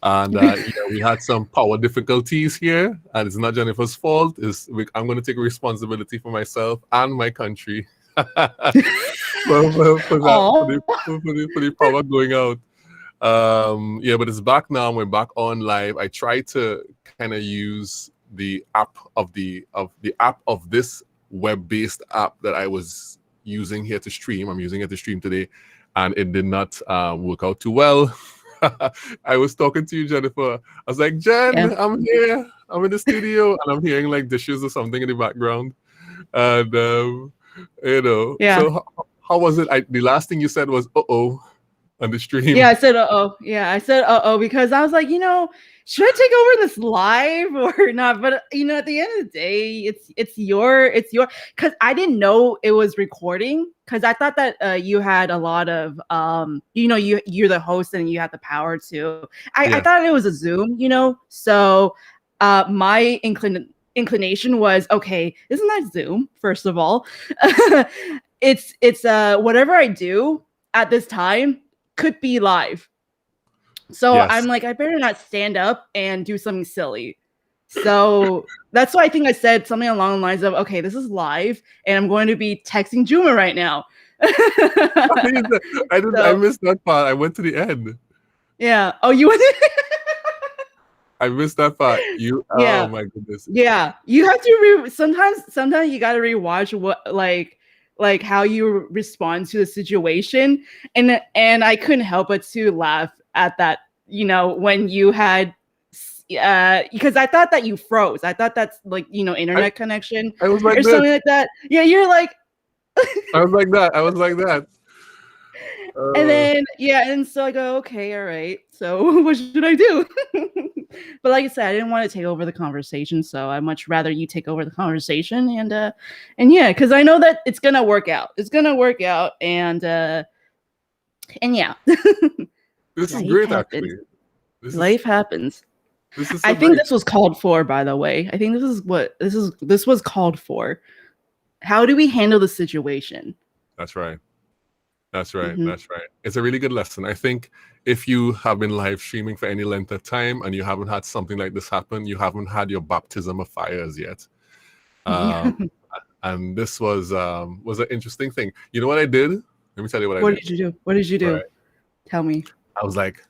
And we had some power difficulties here, and it's not Jennifer's fault. I'm going to take responsibility for myself and my country for the power going out. But it's back now. We're back on live. I tried to kind of use the app of this web-based app that I was using here to stream. I'm using it to stream today, and it did not work out too well. I was talking to you, Jennifer. I was like, Jen, I'm here. I'm in the studio, and I'm hearing like dishes or something in the background. And So how was it? The last thing you said was "uh-oh" on the stream. Yeah, I said "uh-oh." Yeah, I said "uh-oh" because I was like, should I take over this live or not? But at the end of the day, it's your because I didn't know it was recording because I thought that you had a lot of you're the host and you had the power to. I thought it was a Zoom, So my inclination was, okay, isn't that Zoom? First of all, it's whatever I do at this time could be live. So I'm like, I better not stand up and do something silly. So that's why I think I said something along the lines of, okay, this is live and I'm going to be texting Juma right now. I missed that part. I went to the end. Yeah. Oh, you went I missed that part. Oh my goodness. Yeah. You have to sometimes you gotta rewatch what like how you respond to the situation. And I couldn't help but to laugh at that, when you had because I thought that you froze. I thought that's like, internet connection I was like or something like that. Yeah, you're like I was like that. And then and so I go, okay, all right. So what should I do? But like I said, I didn't want to take over the conversation, so I'd much rather you take over the conversation and because I know that it's gonna work out. It's gonna work out and yeah. This is great, actually. Life happens. I think this was called for, by the way. I think this was called for. How do we handle the situation? That's right. Mm-hmm. That's right. It's a really good lesson. I think if you have been live streaming for any length of time and you haven't had something like this happen, you haven't had your baptism of fires yet. And this was an interesting thing. You know what I did? Let me tell you what I did. What did you do? What did you do? Right. Tell me. I was like,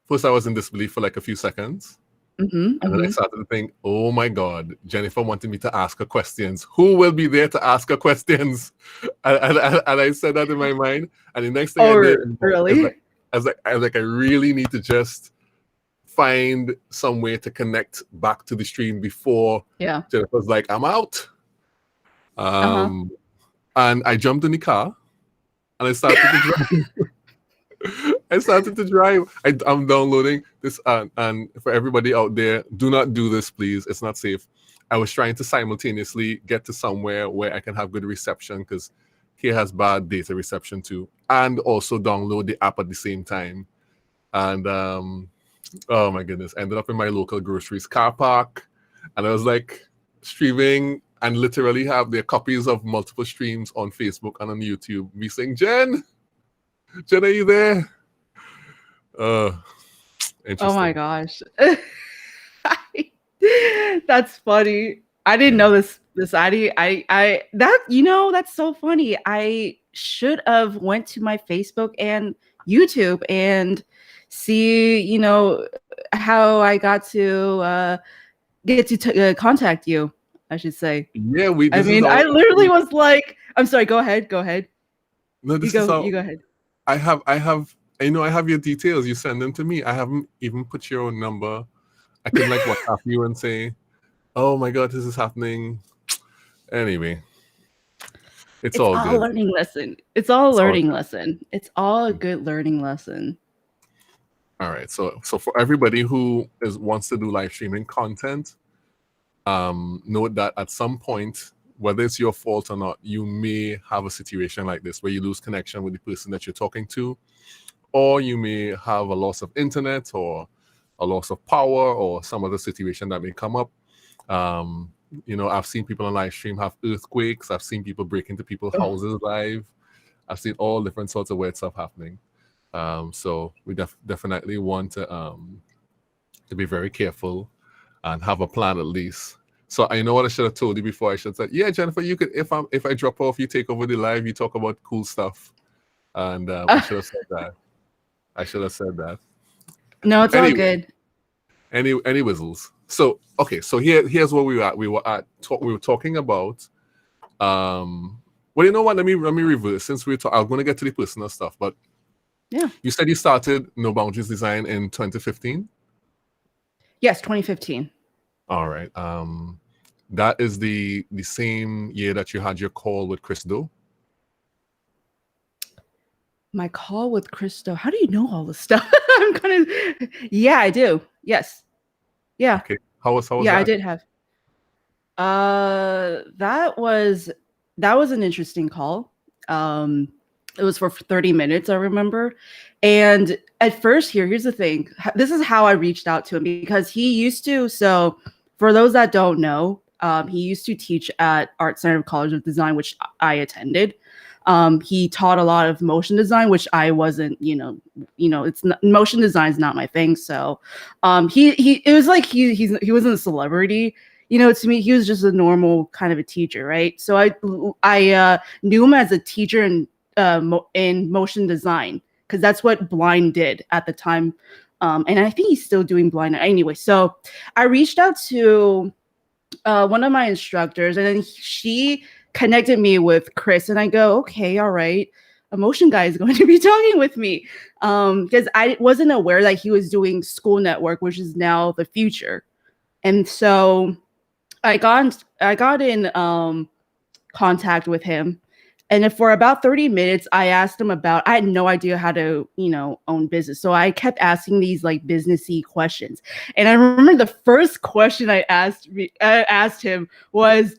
first I was in disbelief for like a few seconds. Mm-hmm, and then I started to think, oh my God, Jennifer wanted me to ask her questions. Who will be there to ask her questions? And I said that in my mind. And the next thing I did, really? I was like, I really need to just find some way to connect back to the stream before Jennifer's like, I'm out. And I jumped in the car and I started to drive. I'm downloading this, and for everybody out there, do not do this, please. It's not safe. I was trying to simultaneously get to somewhere where I can have good reception because here has bad data reception too, and also download the app at the same time. And oh my goodness, ended up in my local groceries car park, and I was like streaming and literally have their copies of multiple streams on Facebook and on YouTube. Me saying, Jen, are you there? Oh my gosh. That's funny. I didn't know this that's so funny. I should have went to my Facebook and YouTube and see, how I got to get to contact you, I should say. Yeah, I literally was like, I'm sorry, go ahead. No, you go ahead. I have your details. You send them to me. I haven't even put your own number. I can like WhatsApp you and say, oh my God, this is happening. Anyway, it's all good. A learning lesson. It's all a learning lesson. It's all a good learning lesson. All right. So for everybody who wants to do live streaming content, note that at some point, whether it's your fault or not, you may have a situation like this where you lose connection with the person that you're talking to, or you may have a loss of internet or a loss of power or some other situation that may come up. I've seen people on live stream have earthquakes. I've seen people break into people's houses live. I've seen all different sorts of weird stuff happening. So we definitely want to be very careful and have a plan at least. So I know what I should have told you before. I should have said, yeah, Jennifer, you could if I drop off, you take over the live, you talk about cool stuff. And I should have said that. I should have said that. No, it's all Anyway, good. any whistles. So okay, so here's where we were at. We were talking about well, you know what? Let me reverse since I'm gonna get to the personal stuff, but Yeah. you said you started No Boundaries Design in 2015? Yes, 2015. All right. That is the same year that you had your call with Chris Do? My call with Christo. How do you know all this stuff? I'm kind of yeah, I do. Yes. Yeah. Okay. How was Yeah, that? I did have. That was an interesting call. It was for 30 minutes, I remember. And at first, here's the thing. This is how I reached out to him because he used to. So, for those that don't know, he used to teach at Art Center of College of Design, which I attended. He taught a lot of motion design, which I wasn't. It's not, motion design is not my thing. So, it was like he wasn't a celebrity. To me, he was just a normal kind of a teacher, right? So I knew him as a teacher in motion design because that's what Blind did at the time, and I think he's still doing Blind anyway. So I reached out to one of my instructors, and then she connected me with Chris, and I go, okay, all right. A motion guy is going to be talking with me because I wasn't aware that he was doing School Network, which is now the future, and so I got in contact with him, and for about 30 minutes, I asked him about. I had no idea how to, own business, so I kept asking these like businessy questions. And I remember the first question I asked him was,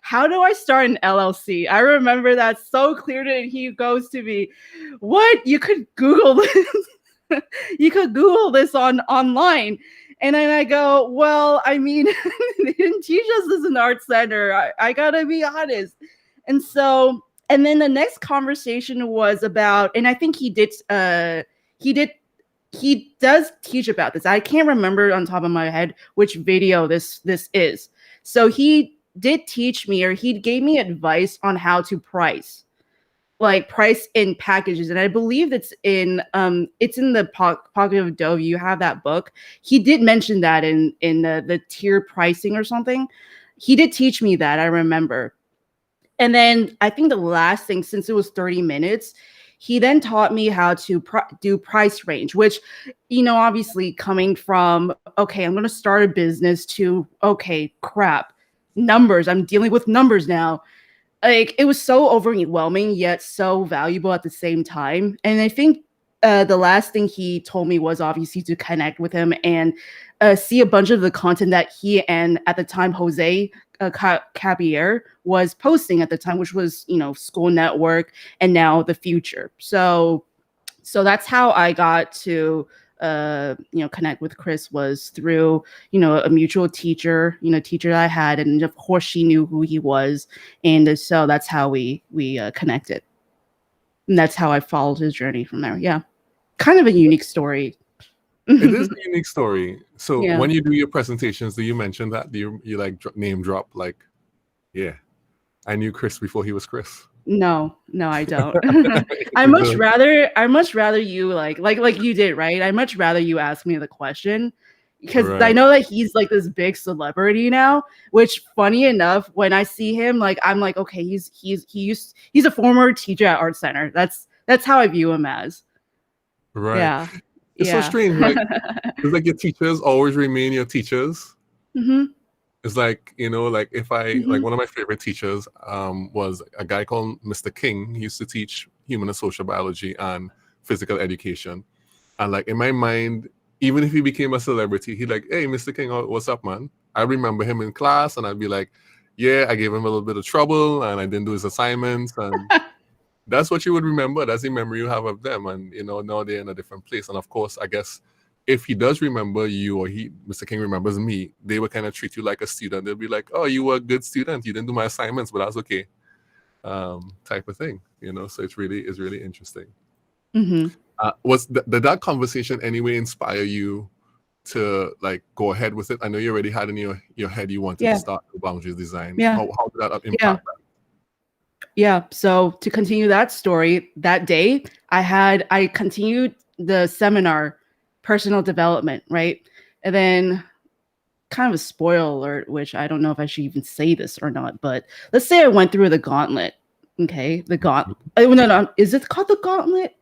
"How do I start an LLC?" I remember that so clearly. And he goes to me, "What? You could Google this. You could Google this online." And then I go, well, I mean, they didn't teach us this in the art center. I gotta be honest. And so, and then the next conversation was about, and I think he does teach about this. I can't remember on top of my head which video this is. So he did teach me, or he gave me advice on how to price in packages, and I believe it's in the Pocket of Dove. You have that book. He did mention that in the tier pricing or something. He did teach me that, I remember. And then I think the last thing, since it was 30 minutes, he then taught me how to do price range, which, obviously coming from, okay, I'm going to start a business, to, okay, crap, numbers. I'm dealing with numbers now. Like, it was so overwhelming yet so valuable at the same time. And I think the last thing he told me was obviously to connect with him and see a bunch of the content that he and at the time Jose Cabier was posting at the time, which was School Network and now the future. So that's how I got to connect with Chris, was through, a mutual teacher that I had. And of course she knew who he was. And so that's how we connected. And that's how I followed his journey from there. Yeah. Kind of a unique story. It is a unique story. So Yeah. when you do your presentations, do you mention that? Do you like name drop, like, yeah, I knew Chris before he was Chris? No, I don't. I much rather you like you did, right? I much rather you ask me the question, because Right. I know that he's like this big celebrity now, which, funny enough, when I see him, like, I'm like, okay, he's a former teacher at Art Center. That's how I view him as. Right. Yeah. It's so strange. Like, it's like your teachers always remain your teachers. Mm-hmm. It's like, like if like one of my favorite teachers was a guy called Mr. King. He used to teach human and social biology and physical education. And like in my mind, even if he became a celebrity, he'd like, hey, Mr. King, what's up, man? I remember him in class, and I'd be like, yeah, I gave him a little bit of trouble and I didn't do his assignments. And that's what you would remember. That's the memory you have of them. And, now they're in a different place. And of course, I guess if he does remember you, or Mr. King remembers me, they would kind of treat you like a student. They'll be like, oh, you were a good student. You didn't do my assignments, but that's okay. Type of thing, So it's really interesting. Mm-hmm. Did that conversation anyway inspire you to like go ahead with it? I know you already had in your head you wanted to Yeah. start the boundaries design. Yeah. How did that Yeah. impact that? Yeah. So to continue that story, that day I continued the seminar, personal development, right? And then kind of a spoiler alert, which I don't know if I should even say this or not, but let's say I went through the gauntlet. Okay. The gauntlet. Oh, no. Is it called the gauntlet?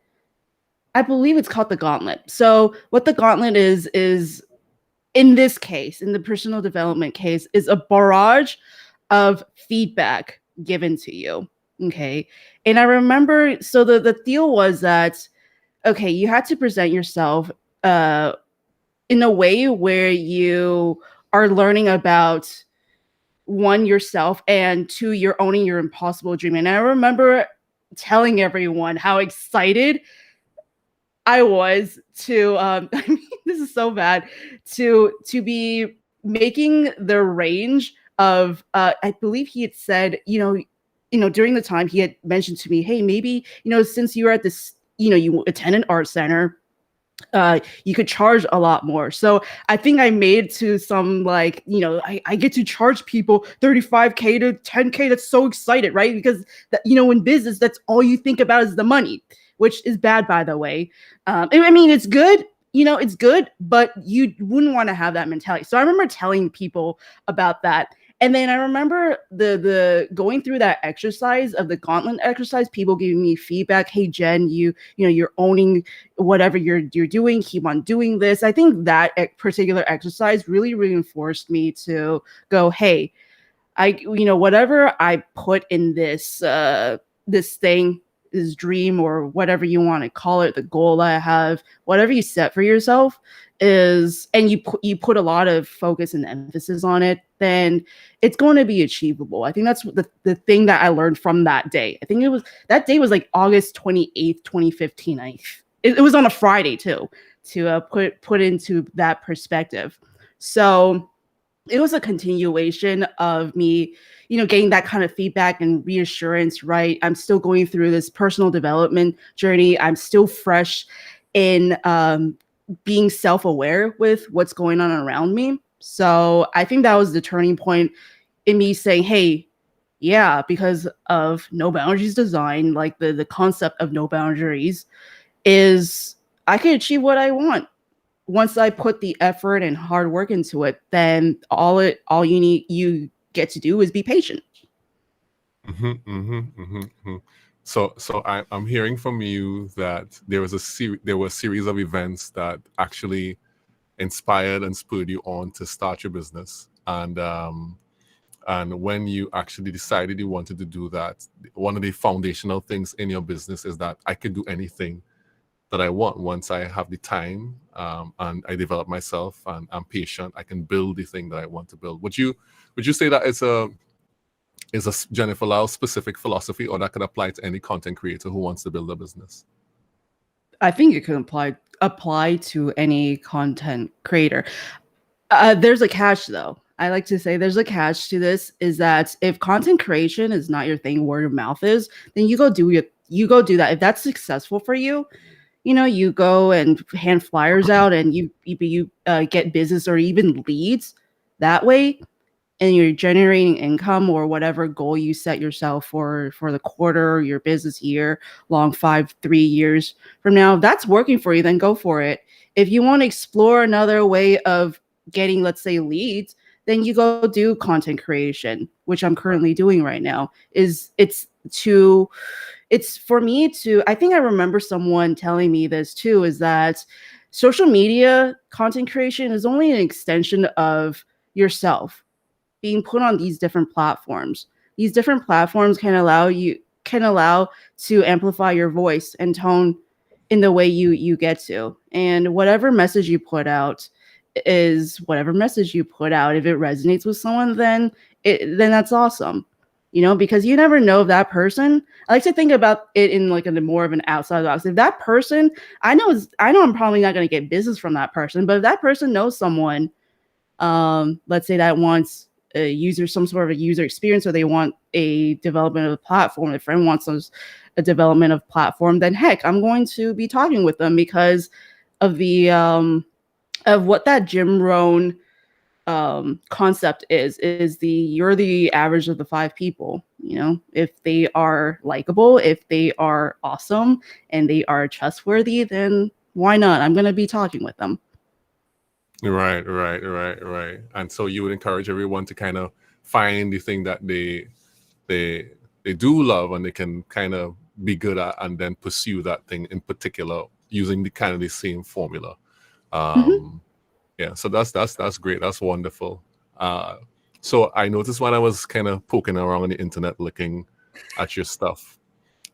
I believe it's called the gauntlet. So what the gauntlet is in this case, in the personal development case, is a barrage of feedback given to you. Okay. And I remember, so the deal was that, okay, you had to present yourself uh, in a way where you are learning about one, yourself, and two, you're owning your impossible dream. And I remember telling everyone how excited I was to I mean, this is so bad, to be making the range of I believe he had said, during the time he had mentioned to me, hey, maybe, since you were at this, you attend an art center, you could charge a lot more. So I think I made to some, like, I get to charge people 35K to 10K. That's so excited, right? Because in business, that's all you think about is the money, which is bad, by the way. I mean, it's good. It's good, but you wouldn't want to have that mentality. So I remember telling people about that. And then I remember the going through that exercise of the gauntlet exercise, people giving me feedback. Hey, Jen, you're owning whatever you're doing. Keep on doing this. I think that particular exercise really reinforced me to go, hey, whatever I put in this thing, this dream, or whatever you want to call it, the goal I have, whatever you set for yourself is, and you put a lot of focus and emphasis on it, then it's going to be achievable. I think that's the thing that I learned from that day. I think that day was like August 28th, 2015. It was on a Friday too, to put into that perspective. So it was a continuation of me, getting that kind of feedback and reassurance, right? I'm still going through this personal development journey. I'm still fresh in being self-aware with what's going on around me. So I think that was the turning point in me saying, hey, yeah, because of no boundaries design, like the concept of no boundaries is I can achieve what I want once I put the effort and hard work into it. Then you get to do is be patient. So I'm hearing from you that there were a series of events that actually inspired and spurred you on to start your business, and when you actually decided you wanted to do that, one of the foundational things in your business is that I can do anything that I want once I have the time, and I develop myself and I'm patient. I can build the thing that I want to build. Would you say that is a Jennifer Lau specific philosophy, or that could apply to any content creator who wants to build a business? I think it can apply to any content creator. There's a catch, though. I like to say there's a catch to this, is that if content creation is not your thing, word of mouth is, then you go do it. You go do that. If that's successful for you, you go and hand flyers out, and you get business or even leads that way, and you're generating income or whatever goal you set yourself for the quarter, your business year, long 3 years from now. If that's working for you, then go for it. If you want to explore another way of getting, let's say, leads, then you go do content creation, which I'm currently doing right now. It's for me to, I think I remember someone telling me this too, is that social media content creation is only an extension of yourself being put on these different platforms. These different platforms can allow to amplify your voice and tone in the way you get to. And whatever message you put out is whatever message you put out. If it resonates with someone, then that's awesome. Because you never know if that person. I like to think about it in like a more of an outside box. If that person, I know I'm probably not going to get business from that person, but if that person knows someone, let's say that wants some sort of a user experience, or they want a development of the platform, a friend wants those a development of platform, then heck, I'm going to be talking with them because of the of what that Jim Rohn concept is the you're the average of the five people. You know, if they are likable, if they are awesome, and they are trustworthy, then why not? I'm gonna be talking with them. Right. And so you would encourage everyone to kind of find the thing that they they do love and they can kind of be good at, and then pursue that thing in particular using the kind of the same formula. Mm-hmm. Yeah, so that's great. That's wonderful. So I noticed when I was kind of poking around on the internet looking at your stuff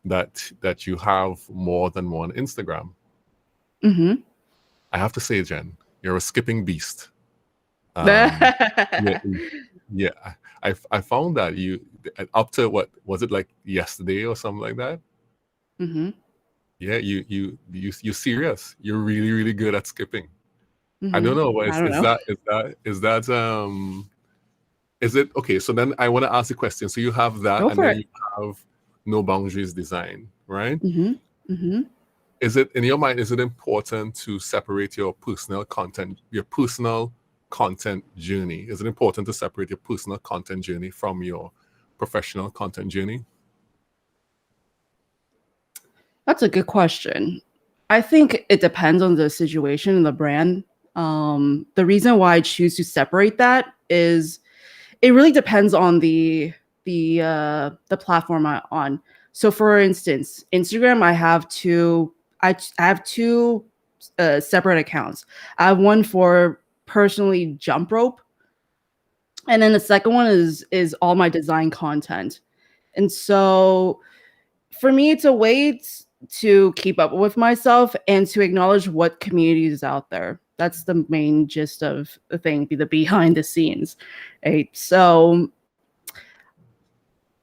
that you have more than one Instagram. Mm-hmm. I have to say, Jen, you're a skipping beast. Um, yeah, yeah. I found that you up to what was it like yesterday or something like that? Mm-hmm. Yeah, you serious. You're really good at skipping. I Mm-hmm. don't know. But I don't is know. is it okay? So then I want to ask the question. So you have that, Go and for then it. you have no boundaries design, right? Mm-hmm. Mm-hmm. Is it in your mind? Is it important to separate your personal content journey? Is it important to separate your personal content journey from your professional content journey? That's a good question. I think it depends on the situation and the brand. The reason why I choose to separate that is it really depends on the platform I'm on. So, for instance, Instagram, I have two separate accounts. I have one for personally jump rope, and then the second one is all my design content. And so for me, it's a way to keep up with myself and to acknowledge what community is out there. That's the main gist of the thing, the behind the scenes, right? So,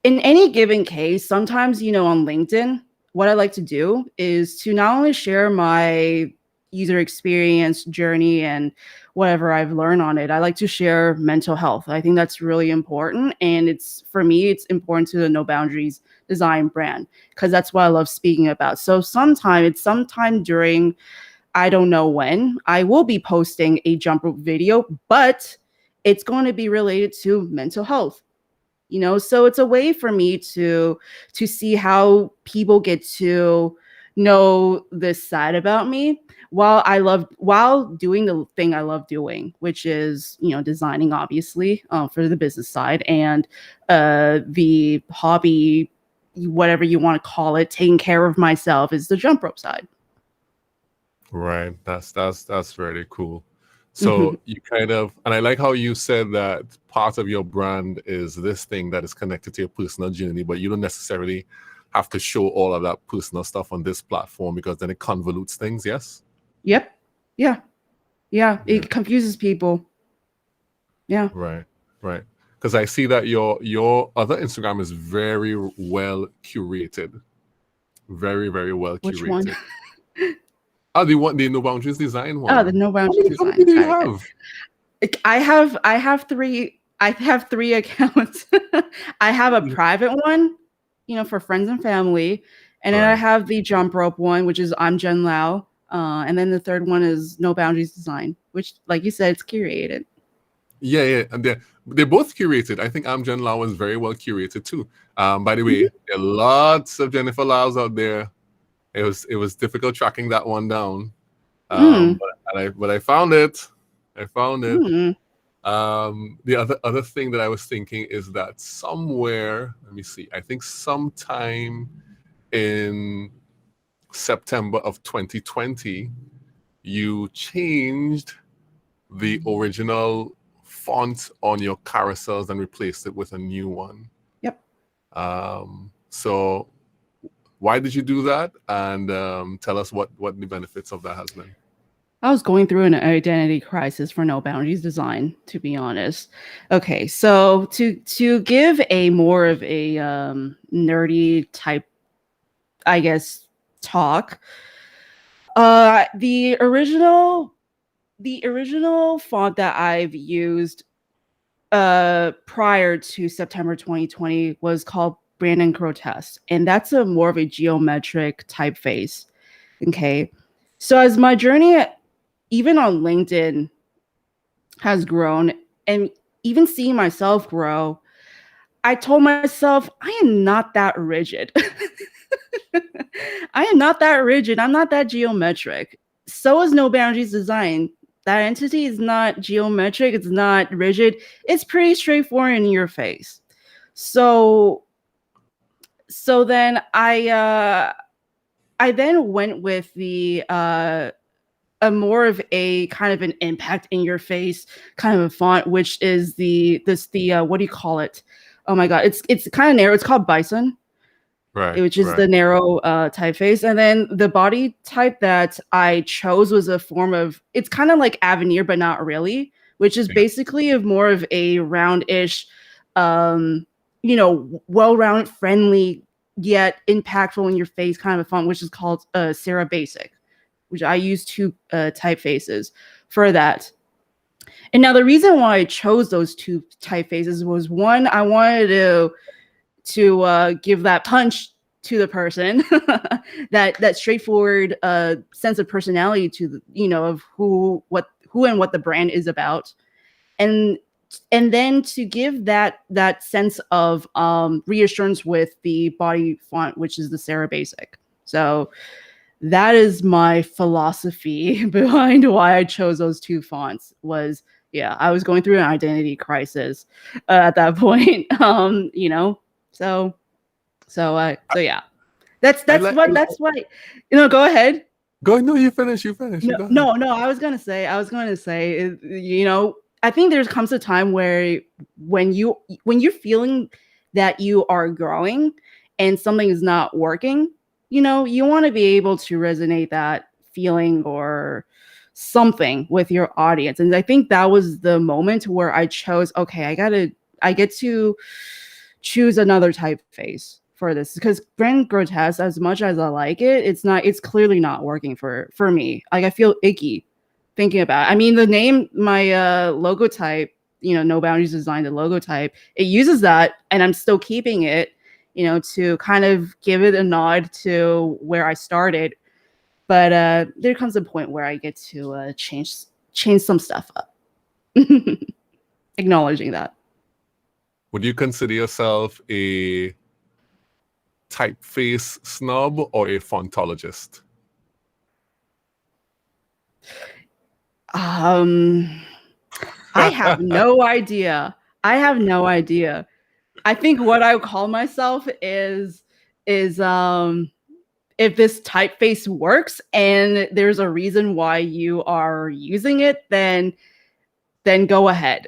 in any given case, sometimes, on LinkedIn, what I like to do is to not only share my user experience journey and whatever I've learned on it, I like to share mental health. I think that's really important. And it's for me, it's important to the No Boundaries design brand because that's what I love speaking about. So sometime during, I don't know when, I will be posting a jump rope video, but it's going to be related to mental health. So it's a way for me to see how people get to know this side about me while doing the thing I love doing, which is designing, obviously, for the business side, and the hobby, whatever you want to call it, taking care of myself, is the jump rope side. Right. That's really cool. Hmm. So you kind of, and I like how you said that part of your brand is this thing that is connected to your personal journey, but you don't necessarily have to show all of that personal stuff on this platform because then it convolutes things. Yes. Yep. Yeah. Yeah. Yeah. It confuses people. Yeah. Right. Right. Because I see that your other Instagram is very well curated, very well Which one? curated. Oh, the No Boundaries design Oh, the one. No How Boundaries many, how many design. do you Got it. have? I have three accounts. I have a private one, for friends and family, and then I Right. have the jump rope one, which is I'm Jen Lau, and then the third one is No Boundaries Design, which, like you said, it's curated. Yeah, and they're both curated. I think Amgen Lau is very well curated too. By the way, Mhm. there are lots of Jennifer Laus out there. It was difficult tracking that one down. Mm, But I found it. I found it. mm. The other thing that I was thinking is that somewhere, let me see, I think sometime in September of 2020, you changed the original font on your carousels and replaced it with a new one. Yep. So why did you do that? And tell us what the benefits of that has been. I was going through an identity crisis for No Boundaries Design, to be honest. Okay, so to give a more of a nerdy type, I guess, talk. The original font that I've used prior to September 2020 was called Brandon Grotesque, and that's a more of a geometric typeface. Okay. So as my journey, even on LinkedIn, has grown, and even seeing myself grow, I told myself, I am not that rigid. I am not that rigid. I'm not that geometric. So is No Boundaries Design. That entity is not geometric. It's not rigid. It's pretty straightforward in your face. So, so then I then went with the a more of a kind of an impact in your face kind of a font, which is the what do you call it? Oh my god, it's kind of narrow. It's called Bison, Right, which is right. the narrow typeface. And then the body type that I chose was a form of, it's kind of like Avenir, but not really, which is Yeah. basically of more of a roundish, um, well-rounded, friendly, yet impactful in your face kind of a font, which is called Sarah Basic, which I use two typefaces for that. And now the reason why I chose those two typefaces was, one, I wanted to give that punch to the person, that straightforward sense of personality to the, of who and what the brand is about, and then to give that sense of reassurance with the body font, which is the Sarah Basic. So that is my philosophy behind why I chose those two fonts. Was, yeah, I was going through an identity crisis at that point. So so yeah, that's I that's like. what that's what go ahead. Go. No, you finish. You finish. You No, go ahead. no, no. I was going to say, I think there comes a time where when you're feeling that you are growing and something is not working, you want to be able to resonate that feeling or something with your audience. And I think that was the moment where I chose, okay, I get to choose another typeface for this, because Brand Grotesque, as much as I like it, it's clearly not working for me. Like, I feel icky thinking about it. I mean, the name, my logo type, No Boundaries Design, the logo type, it uses that, and I'm still keeping it, to kind of give it a nod to where I started. But there comes a point where I get to change some stuff up. Acknowledging that. Would you consider yourself a typeface snob or a fontologist? Um, I have no idea. I have no idea. I think what I would call myself is if this typeface works and there's a reason why you are using it, then go ahead.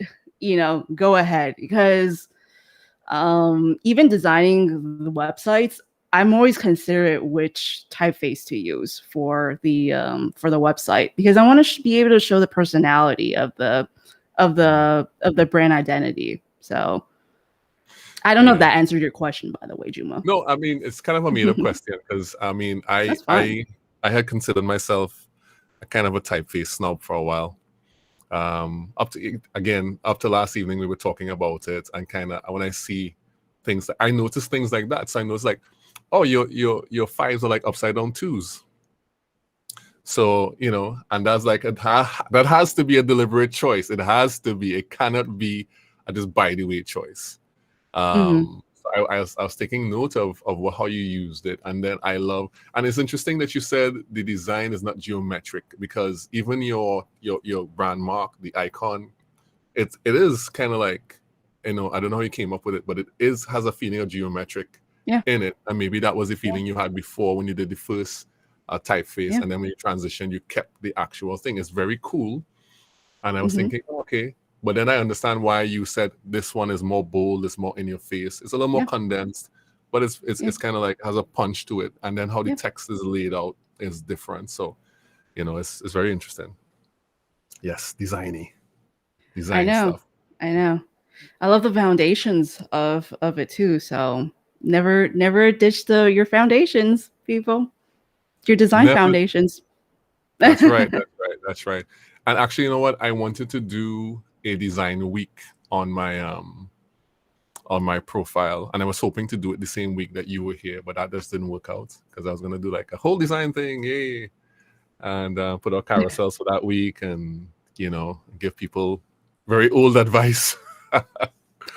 Go ahead, because even designing the websites, I'm always considerate which typeface to use for the website, because I want to be able to show the personality of the brand identity. So I don't know if Yeah. that answered your question, by the way, Juma. No, I mean it's kind of a made-up question because I mean That's fine. I had considered myself a kind of a typeface snob for a while. Up to last evening we were talking about it, and kind of when I see things, I notice things like that. So I notice, like, oh, your fives are like upside down twos. So and that's like that has to be a deliberate choice. It has to be. It cannot be a just by the way choice. Mm-hmm. So I was taking note of how you used it, and then and it's interesting that you said the design is not geometric, because even your brand mark, the icon, it is kind of like, I don't know how you came up with it, but it has a feeling of geometric Yeah. in it, and maybe that was the feeling you had before when you did the first typeface, Yeah. and then when you transitioned, you kept the actual thing. It's very cool, and I was Mm-hmm. thinking, okay. But then I understand why you said this one is more bold, it's more in your face, it's a little more Yeah. condensed, but it's Yeah. kind of like has a punch to it, and then how the Yeah. text is laid out is different. So it's very interesting. Yes, I design know. stuff. I know. I love the foundations of it too. So never ditch your foundations, people. Your design Never. foundations. That's right. That's right. That's right. And actually, you know what? I wanted to do a design week on my on my profile, and I was hoping to do it the same week that you were here, but that just didn't work out because I was gonna do like a whole design thing, yay, and put out carousels for that week, and give people very old advice.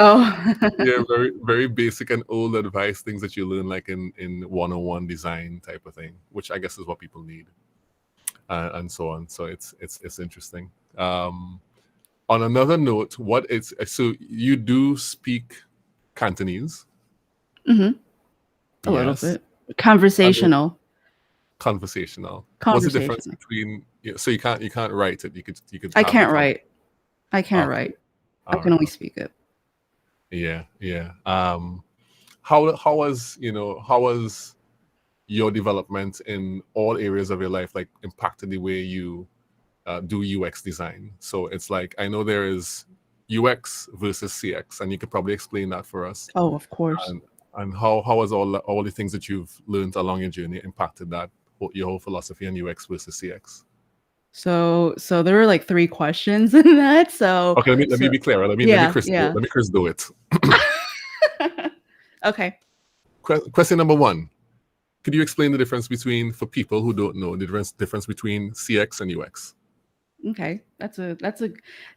Oh. Yeah, very very basic and old advice, things that you learn like in 101 design type of thing, which I guess is what people need, and so on. So it's interesting. On another note, what it's so you do speak Cantonese? Hmm. A little Yes. bit conversational. Conversational. What's the difference Conversational. between? So you can't write it. You could I have the can't conversation. write. I can't Okay. write. I All can right. only speak it. Yeah. Yeah. How was your development in all areas of your life like impacted the way you do UX design? So it's like I know there is UX versus CX, and you could probably explain that for us. Oh, of course. And how has all the things that you've learned along your journey impacted that your whole philosophy on UX versus CX? So there were like three questions in that. So Okay, let me so be clearer. Let me yeah, Chris do it. yeah. Let me Chris do it. Okay. Question number one: could you explain the difference between, for people who don't know, the difference between CX and UX? Okay, that's a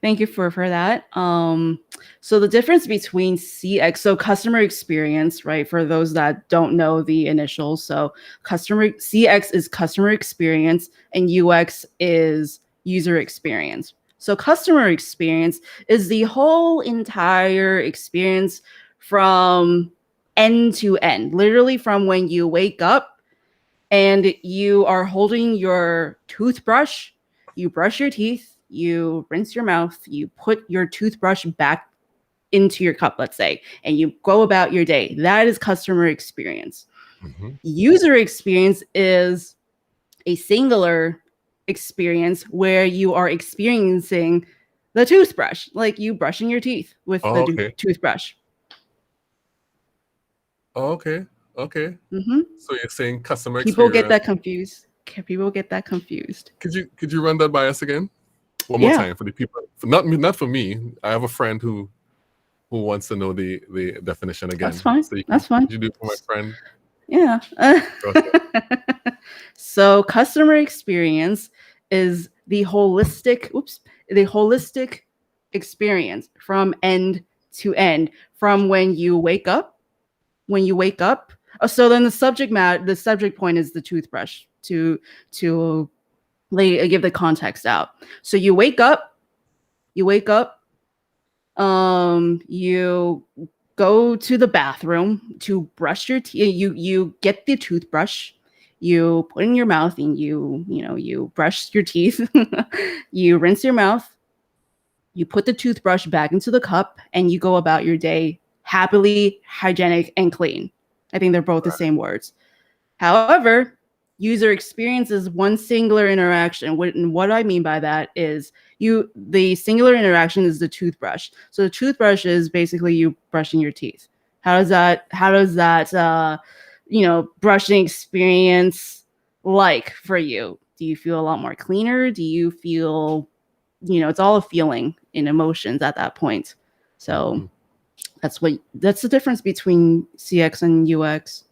thank you for that. So the difference between CX, so customer experience, right? For those that don't know the initials, so customer CX is customer experience and UX is user experience. So customer experience is the whole entire experience from end to end, literally from when you wake up and you are holding your toothbrush, you brush your teeth, you rinse your mouth, you put your toothbrush back into your cup, let's say, and you go about your day. That is customer experience. Mm-hmm. User experience is a singular experience where you are experiencing the toothbrush, like you brushing your teeth with Oh, the okay. toothbrush. Oh, okay. Okay. Hmm. So you're saying customer People get experience. that confused. People get that confused. Could you run that by us again one more Yeah, time for the people? Not for me. I have a friend who wants to know the definition that's again. fine. So That's fine. could you do it for my friend? Yeah. Okay. So customer experience is the holistic experience from end to end, from when you wake up. So then the subject point is the toothbrush to give the context out. So you wake up, you go to the bathroom to brush your teeth. You get the toothbrush, you put it in your mouth, and you brush your teeth. You rinse your mouth, you put the toothbrush back into the cup, and you go about your day happily, hygienic, and clean. I think they're both the same words. However, user experience is one singular interaction. What I mean by that is the singular interaction is the toothbrush. So the toothbrush is basically you brushing your teeth. How does that brushing experience like for you? Do you feel a lot more cleaner? Do you feel, it's all a feeling in emotions at that point. So Mhm. that's the difference between CX and UX.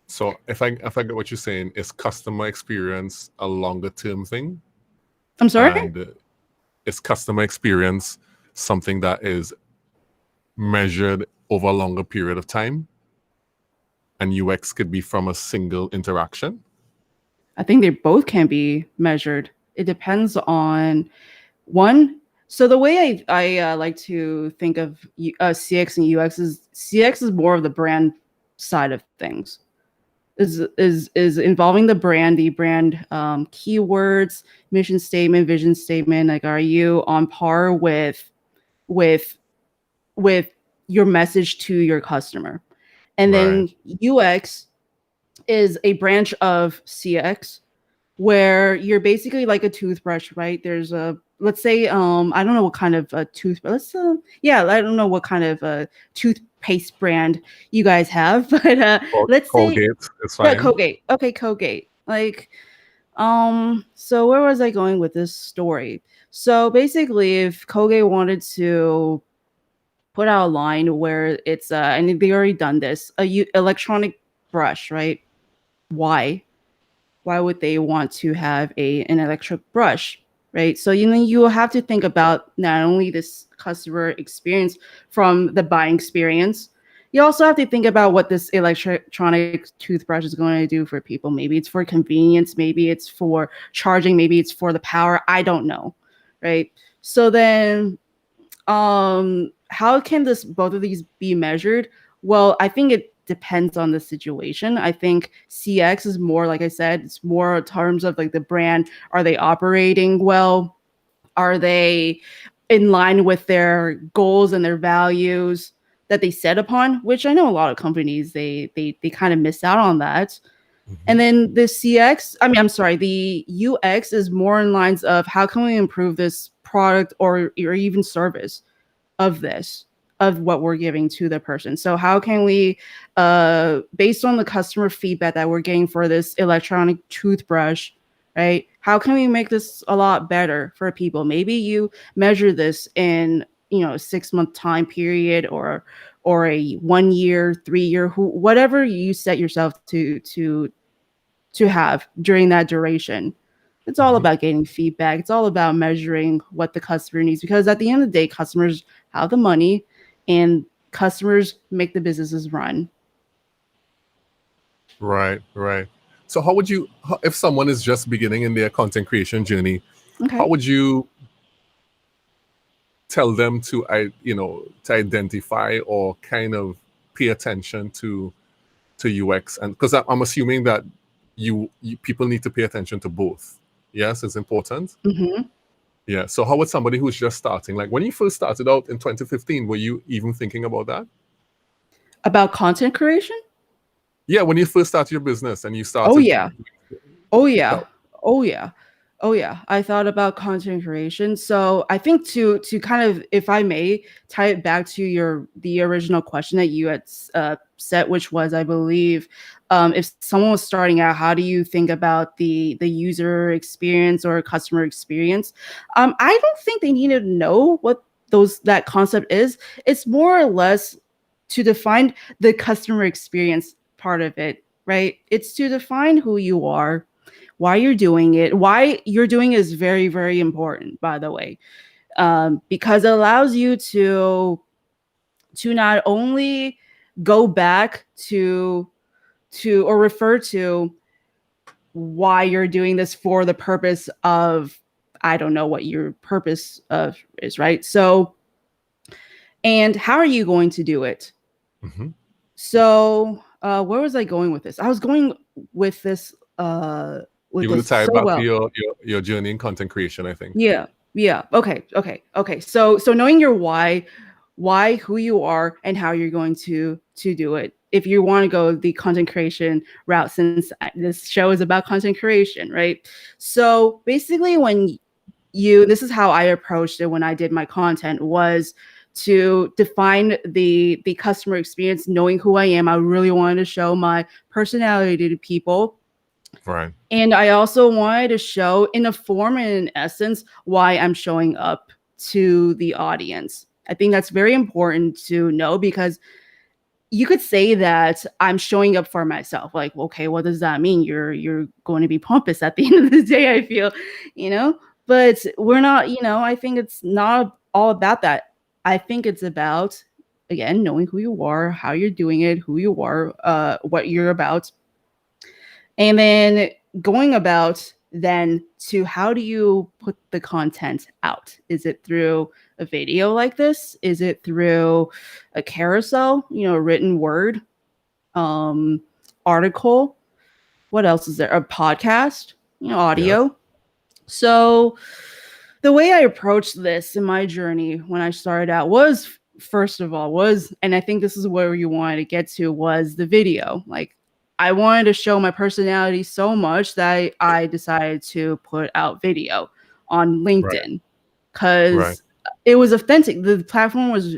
So if I get what you're saying, is customer experience a longer term thing, I'm sorry? and is customer experience something that is measured over a longer period of time, and UX could be from a single interaction? I think they both can be measured. It depends on one. So the way I like to think of CX and UX is CX is more of the brand side of things. Is involving the brand keywords, mission statement, vision statement. Like, are you on par with with your message to your customer? And Right. then UX is a branch of CX where you're basically like a toothbrush, right? There's a let's say I don't know what kind of a toothbrush. I don't know what kind of a toothpaste brand you guys have, but let's say Colgate is yeah, fine. Colgate. Okay, Colgate. Like so where was I going with this story? So basically if Colgate wanted to put out a line where it's and they already done this, electronic brush, right? Why? Why would they want to have an electric brush, right? So you have to think about not only this customer experience from the buying experience, you also have to think about what this electronic toothbrush is going to do for people. Maybe it's for convenience, maybe it's for charging, maybe it's for the power. I don't know, right? So then how can this both of these be measured? Well, I think it depends on the situation. I think CX is more, like I said, it's more in terms of like the brand. Are they operating well? Are they in line with their goals and their values that they set upon? Which I know a lot of companies they kind of miss out on that. Hmm. And then the CX, I mean, I'm sorry, the UX is more in lines of how can we improve this product or even service of this, of what we're giving to the person. So how can we, based on the customer feedback that we're getting for this electronic toothbrush, right, how can we make this a lot better for people? Maybe you measure this in, a 6 month time period, or a 1 year, 3 year, whatever you set yourself to have during that duration. It's all Hmm. about getting feedback. It's all about measuring what the customer needs, because at the end of the day, customers have the money and customers make the businesses run. Right, right. So how would you, if someone is just beginning in their content creation journey, how Okay. would you tell them to, to identify or kind of pay attention to UX? And because I'm assuming that you people need to pay attention to both. Yes, it's important. Hmm. Yeah. So how would somebody who's just starting, like when you first started out in 2015, were you even thinking about that? About content creation? Yeah, when you first started your business and you Oh, started yeah. Oh that. yeah. Oh yeah. Oh yeah. I thought about content creation. So I think to kind of, if I may, tie it back to the original question that you had set, which was, I believe, if someone was starting out, how do you think about the user experience or customer experience? I don't think they need to know what that concept is. It's more or less to define the customer experience part of it, right? It's to define who you are, why you're doing it. Why you're doing it is very, very important, by the way, because it allows you to not only go back to or refer to why you're doing this for the purpose of, I don't know what your purpose of is, right? So, and how are you going to do it? Hmm. So, where was I going with this? I was going with this You're going to tie it so back to well. your journey in content creation, I think. Yeah. Yeah. Okay. So knowing your why, who you are, and how you're going to do it. If you want to go the content creation route, since this show is about content creation, right? So basically, when this is how I approached it when I did my content, was to define the customer experience, knowing who I am. I really wanted to show my personality to people, Right. and I also wanted to show, in a form and in essence, why I'm showing up to the audience. I think that's very important to know, because you could say that I'm showing up for myself. Like, okay, what does that mean? You're going to be pompous at the end of the day, I feel, you know? But we're not, I think it's not all about that. I think it's about, again, knowing who you are, how you're doing it, who you are, what you're about, and then going about then to how do you put the content out? Is it through a video like this? Is it through a carousel, written word, um, article? What else is there? A podcast, Yes. audio. So the way I approached this in my journey when I started out was, first of all, and I think this is where you wanted to get to, was the video. Like, I wanted to show my personality so much that I decided to put out video on Right. LinkedIn, Right. because it was authentic. The platform was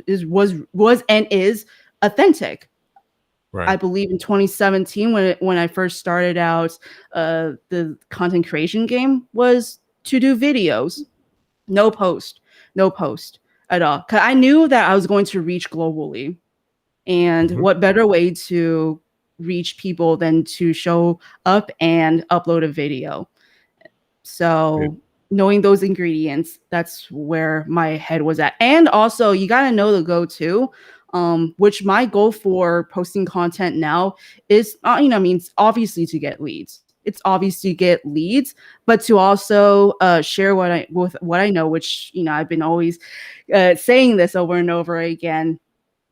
and is authentic. I Right. believe in 2017, when I first started out, the content creation game was to do videos. No post, no post. at all. Because I knew that I was going to reach globally. And Mhm. what better way to reach people than to show up and upload a video? Yeah. So knowing those ingredients, that's where my head was at. And also, you got to know the go to, which my goal for posting content now is, I mean, it's obviously to get leads. It's obvious to get leads, but to also share what I know, which I've been always saying this over and over again,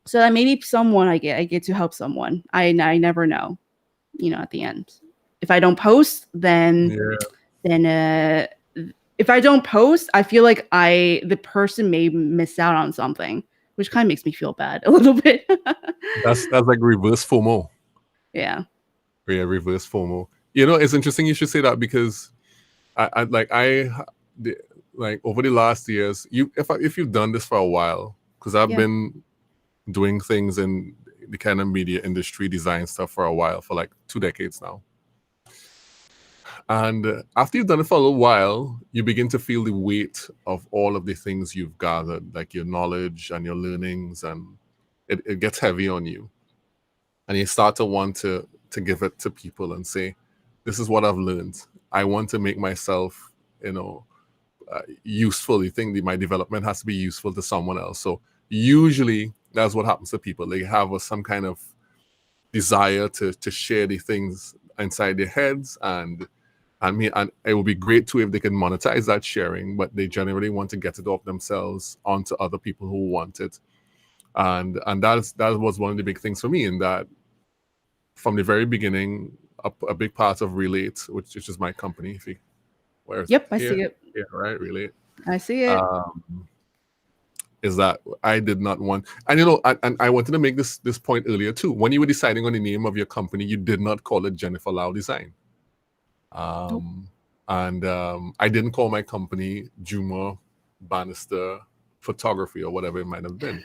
so that maybe someone I get to help someone. I never know, at the end. If I don't post, Yeah. then if I don't post, I feel like the person may miss out on something, which kind of makes me feel bad a little bit. That's like reverse FOMO. Yeah. Yeah, reverse FOMO. It's interesting you should say that because the, like over the last years, if you've done this for a while, because I've Yeah. been doing things in the kind of media industry, design stuff for a while, for like 2 decades now. And after you've done it for a little while, you begin to feel the weight of all of the things you've gathered, like your knowledge and your learnings, and it gets heavy on you. And you start to want to give it to people and say, "This is what I've learned. I want to make myself, useful." You think that my development has to be useful to someone else. So usually that's what happens to people. They have some kind of desire to share the things inside their heads, and it would be great too if they can monetize that sharing, but they generally want to get it off themselves onto other people who want it. And that was one of the big things for me, in that from the very beginning, a big part of Relate, which is my company, if you where is it? Yep, I Here, see it. yeah, right, Relate. I see it. Um, is that I did not want, and I wanted to make this point earlier too. When you were deciding on the name of your company, you did not call it Jennifer Lau Design. Nope. And I didn't call my company Juma Bannister Photography or whatever it might have been.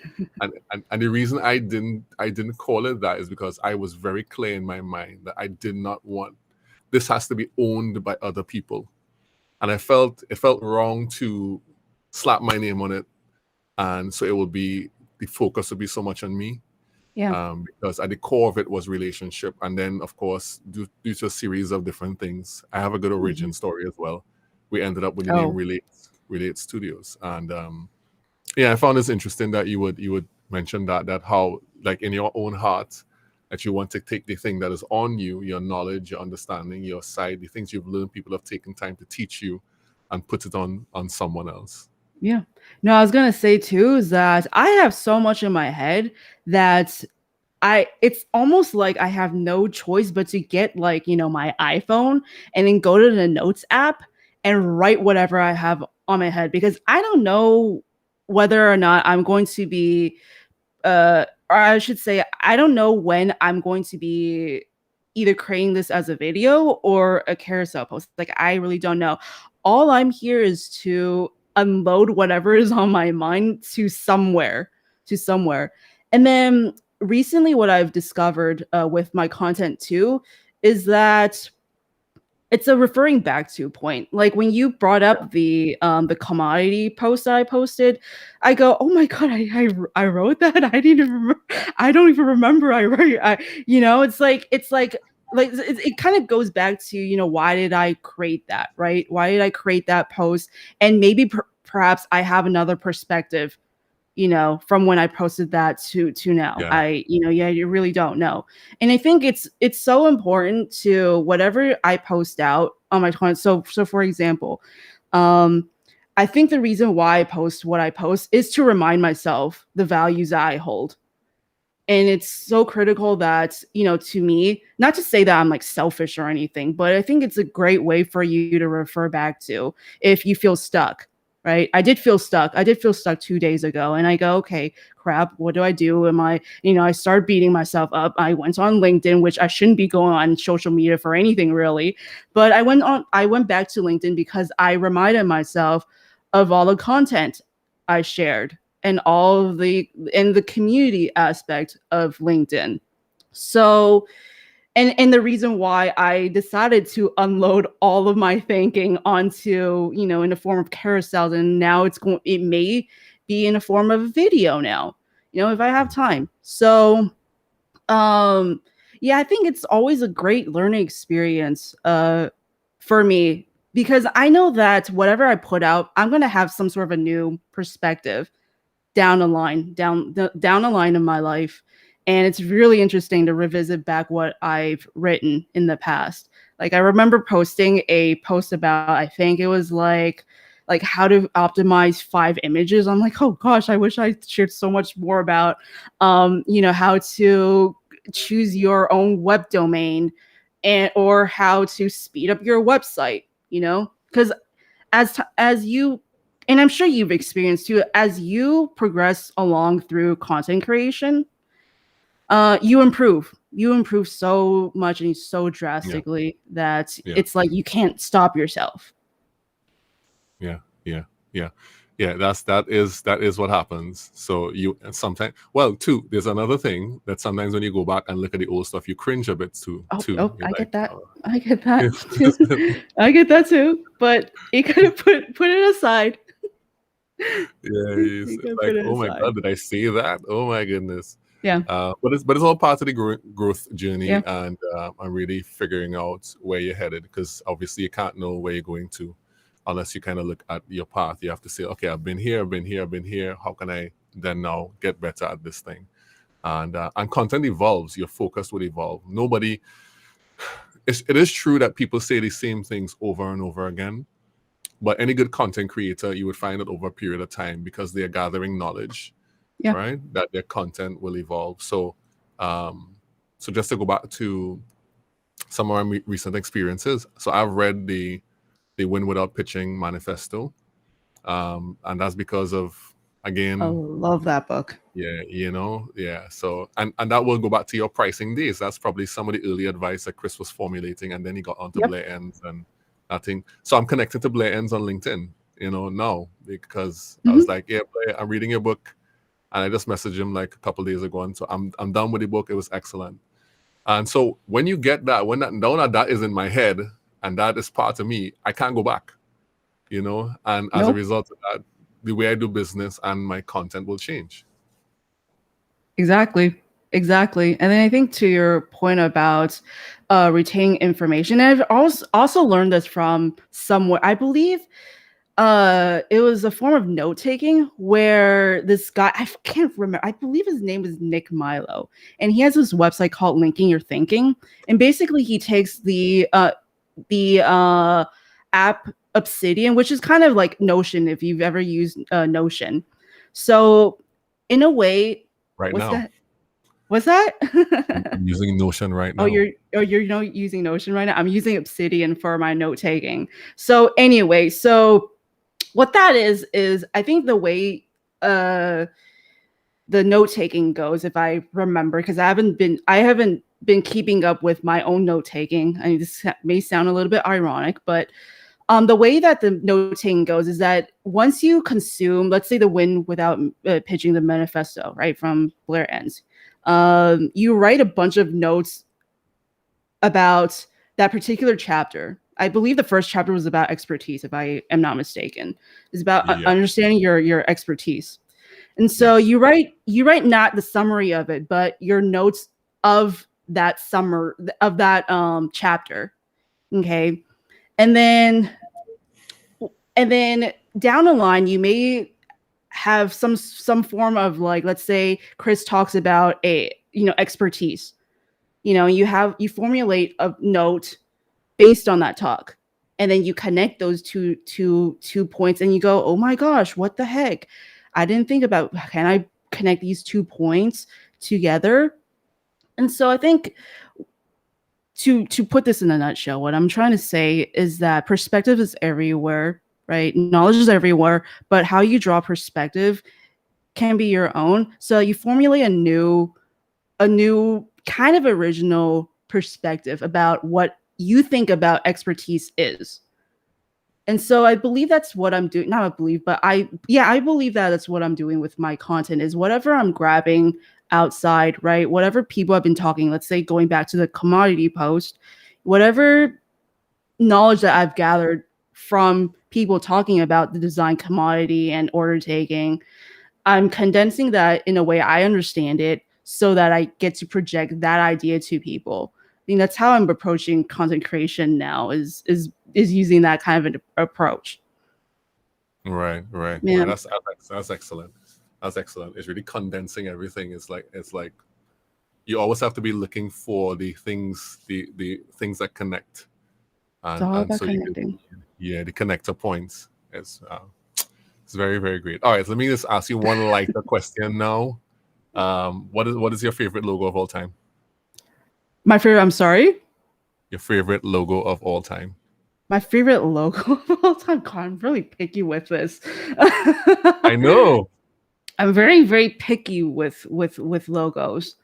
And the reason I didn't call it that is because I was very clear in my mind that I did not want this has to be owned by other people. And it felt wrong to slap my name on it, and so it would be the focus would be so much on me, Yeah. because at the core of it was relationship. And then, of course, due to a series of different things, I have a good origin story as well. We ended up with the name Oh, Relate Studios. And yeah, I found this interesting that you would mention that how, like, in your own heart, that you want to take the thing that is on you, your knowledge, your understanding, your side, the things you've learned, people have taken time to teach you, and put it on someone else. yeah. No, I was gonna say too is that I have so much in my head that it's almost like I have no choice but to get like, my iPhone and then go to the notes app and write whatever I have on my head, because I don't know whether or not I'm going to be or I should say, I don't know when I'm going to be either creating this as a video or a carousel post. Like, I really don't know. All I'm here is to unload whatever is on my mind to somewhere. And then recently, what I've discovered with my content too is that it's a referring back to point. Like when you brought up the commodity post that I posted, I go, oh my god, I wrote that. I didn't even remember. I don't even remember I wrote. It kind of goes back to why did I create that, right? Why did I create that post? And maybe perhaps I have another perspective, from when I posted that to now. Yeah. Yeah, you really don't know. And I think it's so important to whatever I post out on my content. So for example, I think the reason why I post what I post is to remind myself the values that I hold. And it's so critical that, to me, not to say that I'm like selfish or anything, but I think it's a great way for you to refer back to if you feel stuck, right? I did feel stuck. I did feel stuck 2 days ago. And I go, okay, crap, what do I do? I start beating myself up. I went on LinkedIn, which I shouldn't be going on social media for anything really. But I went back to LinkedIn because I reminded myself of all the content I shared and all of the community aspect of LinkedIn. So, and the reason why I decided to unload all of my thinking onto, in the form of carousels, and now it may be in a form of a video now, if I have time. So um yeah, I think it's always a great learning experience for me, because I know that whatever I put out, I'm going to have some sort of a new perspective down the line, down the line in my life. And it's really interesting to revisit back what I've written in the past. Like, I remember posting a post about, I think it was like how to optimize 5 images. I'm like, oh gosh, I wish I shared so much more about how to choose your own web domain, and or how to speed up your website, because as you, and I'm sure you've experienced too, as you progress along through content creation, you improve so much and so Yeah. drastically that Yeah. it's like you can't stop yourself. Yeah, yeah, yeah, yeah. That is what happens. So you, and sometimes, well, too. There's another thing that sometimes when you go back and look at the old stuff, you cringe a bit too. Oh, Too. oh, You're I like, get that. oh. I get that too. I get that too. But you gotta put it aside. Yeah, You it's gotta like, put it oh my aside. god, did I say that? Oh my goodness. Yeah. But it's all part of the growth journey, Yeah. and I'm really figuring out where you're headed, because obviously you can't know where you're going to unless you kind of look at your path. You have to say, okay, I've been here, I've been here, I've been here. How can I then now get better at this thing? And content evolves. Your focus will evolve. Nobody. It is true that people say the same things over and over again, but any good content creator, you would find it over a period of time, because they are gathering knowledge, Yeah. right? That their content will evolve. Um, so just to go back to some of my recent experiences, so I've read the Win Without Pitching manifesto, and that's because of, I again, love that book. yeah, yeah. So and that will go back to your pricing days. That's probably some of the early advice that Chris was formulating, and then he got onto Yep. Blair Ends and that thing. So I'm connected to Blair Ends on LinkedIn, now, because I was Hmm. like, yeah, Blair, I'm reading your book, and I just messaged him like a couple days ago, and so I'm done with the book. It was excellent. And so when you get that, when that now that is in my head and that is part of me, I can't go back, and as a Nope. result of that, the way I do business and my content will change. Exactly. Exactly. And then I think to your point about retaining information, I've also learned this from somewhere. I believe it was a form of note taking where this guy, can't remember, I believe his name is Nick Milo, and he has this website called Linking Your Thinking. And basically he takes the app Obsidian, which is kind of like Notion, if you've ever used Notion. So in a way, Right what's now, that? What's that? I'm using Notion right Oh, now. you're using Notion right now. I'm using Obsidian for my note taking. So anyway, so what that is I think the way the note taking goes, if I remember, because I haven't been keeping up with my own note taking. I mean, this may sound a little bit ironic, but the way that the noting goes is that once you consume, let's say, the Win Without Pitching the manifesto, right, from Blair Ends, you write a bunch of notes about that particular chapter. I believe the first chapter was about expertise, if I am not mistaken. It's about Yeah. understanding your expertise. And so Yes. you write not the summary of it, but your notes of that chapter. Okay. And then and then down the line you may have some form of, like, let's say Chris talks about a expertise. You formulate a note based on that talk, and then you connect those two points, and you go, oh my gosh, what the heck, I didn't think about, can I connect these 2 points together? And so I think, to put this in a nutshell, what I'm trying to say is that perspective is everywhere, right? Knowledge is everywhere, but how you draw perspective can be your own. So you formulate a new kind of original perspective about what you think about expertise is. And so I believe that's what I'm doing. Not I believe, but I believe that that's what I'm doing with my content, is whatever I'm grabbing outside, right? Whatever people have been talking, let's say going back to the commodity post, whatever knowledge that I've gathered from people talking about the design commodity and order taking, I'm condensing that in a way I understand it so that I get to project that idea to people. I think that's how I'm approaching content creation now is using that kind of an approach. Right, right, Yeah. right. That's excellent. That's excellent. It's really condensing everything. It's like you always have to be looking for the things that connect, It's all and about so you can, connecting. yeah, the connector points. It's very, very great. All right, let me just ask you one lighter question now. What is your favorite logo of all time? My favorite, I'm sorry. Your favorite logo of all time? My favorite logo of all time. God, I'm really picky with this. I know. I'm very, very picky with logos.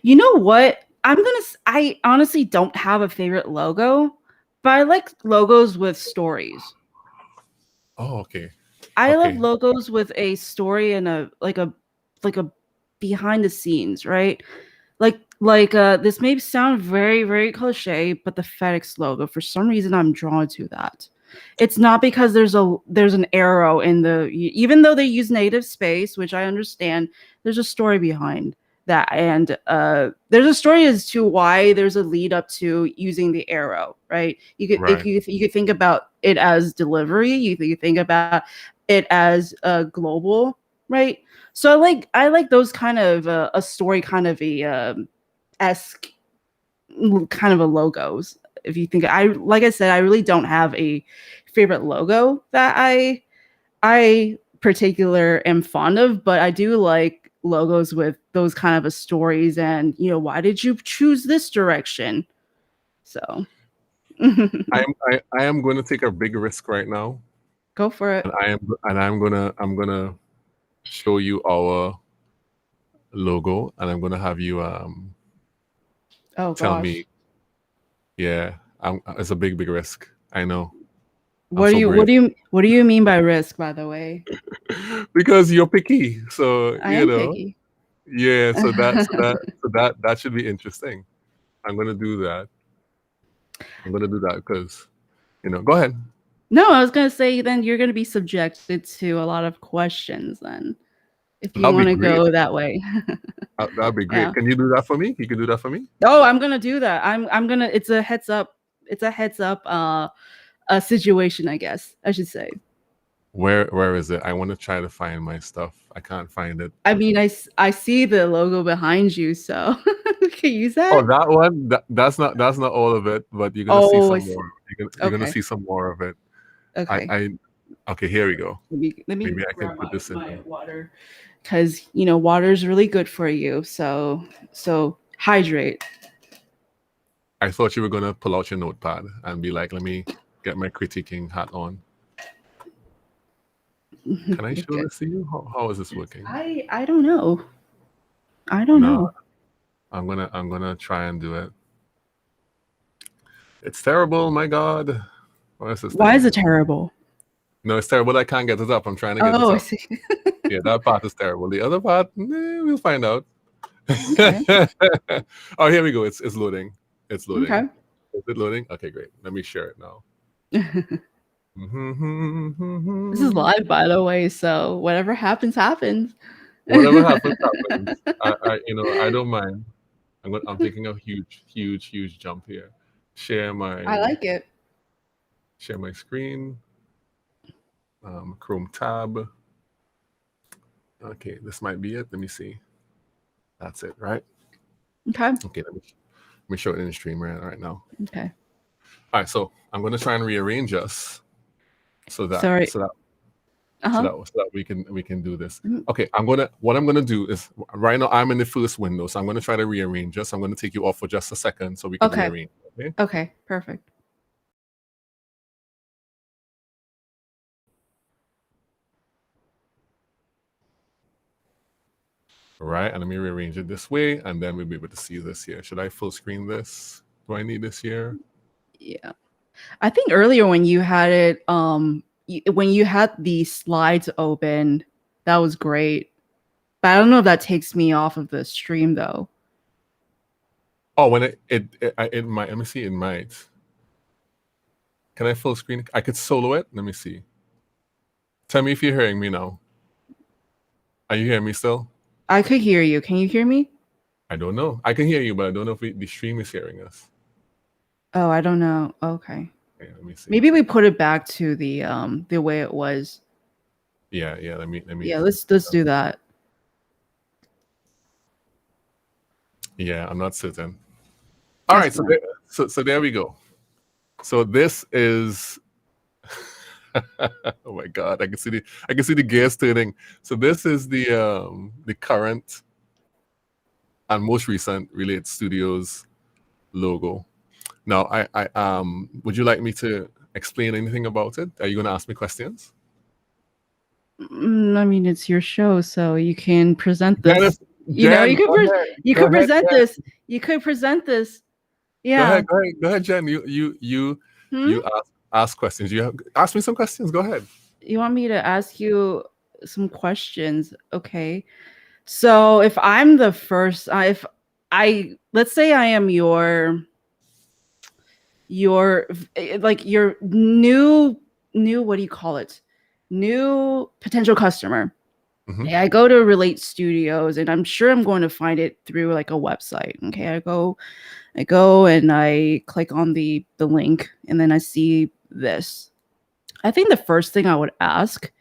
You know what? I honestly don't have a favorite logo, but I like logos with stories. Oh, okay, I love okay, logos with a story and a behind the scenes, right? This may sound very, very cliche, but the FedEx logo, for some reason I'm drawn to that. It's not because there's an arrow in the, even though they use native space, which I understand, there's a story behind that. And there's a story as to why there's a lead up to using the arrow, right? You could, if right, you could think about it as delivery, you think about it as global, right? So I like those kind of a story kind of a esque kind of a logos. If you think, I like I said, I really don't have a favorite logo that I particular am fond of, but I do like logos with those kind of a stories and why did you choose this direction? So I am going to take a big risk right now, go for it. and I'm gonna show you our logo, and I'm gonna have you Oh tell gosh. me. Yeah, it's a big, big risk. I know. I'm What do so you what brave do you what do you mean by risk, by the way? because you're picky. So I am picky. yeah. So that should be interesting. I'm gonna do that. I'm gonna do that because Go ahead. No, I was gonna say then you're gonna be subjected to a lot of questions then, if you That'll be want to great. go that way. That'll be great. Yeah. Can you do that for me? You can do that for me. Oh, I'm gonna do that. I'm gonna. It's a heads up. It's a heads up. A situation, I guess I should say. Where is it? I want to try to find my stuff. I can't find it. I mean, I see the logo behind you, so can you use Oh, that? that one. That's not all of it, but you're gonna see Oh, I some see. more. You're gonna Okay. see some more of it. Okay. I Okay. Here we go. Let me Maybe I can grab put this in my here. water because water is really good for you. So hydrate. I thought you were gonna pull out your notepad and be like, "Let me get my critiquing hat on." Can I You're show good. this to you? How is this working? I don't know. I don't No, know. I'm gonna try and do it. It's terrible. My God, what is this Why is thing? it terrible? No, it's terrible. I can't get it up. I'm trying to get it Oh, I up. see. Yeah, that part is terrible. The other part, we'll find out. Okay. Oh, here we go. It's loading. It's loading. Okay. Is it loading? Okay, great. Let me share it now. This is live, by the way, so whatever happens, happens. Whatever happens, happens. I don't mind. I'm taking a huge, huge, huge jump here. Share I my like it. share my screen. Chrome tab. Okay, this might be it. Let me see. That's it, right? Okay. Okay, let me show it in the stream right now. Okay. All right, so I'm going to try and rearrange us so that Sorry. so that so Uh-huh. that so that we can do this. Mm, Okay, what I'm gonna do is right now I'm in the first window, so I'm gonna try to rearrange us. I'm gonna take you off for just a second so we can Okay. rearrange. Okay. Okay. Perfect. All right, and let me rearrange it this way, and then we'll be able to see this here. Should I full screen this? Do I need this here? Yeah. I think earlier when you had it, when you had the slides open, that was great. But I don't know if that takes me off of the stream though. Oh, when it might. Let me see. It might. Can I full screen? I could solo it. Let me see. Tell me if you're hearing me now. Are you hearing me still? I could hear you. Can you hear me? I don't know. I can hear you, but I don't know if the stream is hearing us. Oh, I don't know. Okay. Okay, let me see. Maybe we put it back to the way it was. Yeah. Let me. Yeah, let's do that. Yeah, I'm not certain. All That's right, fine. so there we go. So this is. Oh my God! I can see the gears turning. So this is the current and most recent Relate Studios logo. Now, would you like me to explain anything about it? Are you going to ask me questions? I mean, it's your show, so you can present Janice, this. You know, Jen, you go could ahead, present Jen. this. You could present this. Yeah. Go ahead, Jen. Hmm? You ask questions. Ask me some questions. Go ahead. You want me to ask you some questions? Okay. So if I'm the first, if I let's say I am your like your new what do you call it? New potential customer. Mm-hmm. Okay, I go to Relate Studios and I'm sure I'm going to find it through like a website. Okay, I go and I click on the link and then I see this. I think the first thing I would ask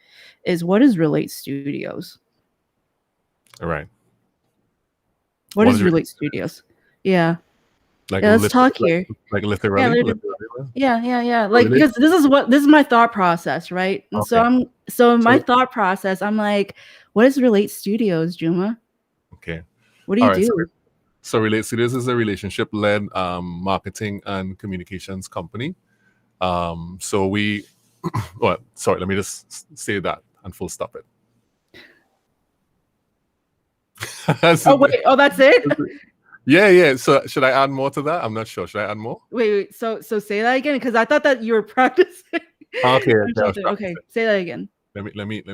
is what is Relate Studios? All right. What What is is your Relate Studios? Yeah. like Yeah, let's talk here. like Yeah, literally? literally. Yeah. Like Relate? because this is my thought process, right? And Okay. so in my So thought process, I'm like, what is Relate Studios, Juma? okay. What do All you right. do? So Relate Studios is a relationship-led marketing and communications company. So we, well, sorry, let me just say that and full stop it. Oh wait, oh that's it? Yeah. So should I add more to that? I'm not sure. Should I add more? Wait, so say that again because I thought that you were practicing Okay. or I was something. Okay, practicing. say that again. Let me let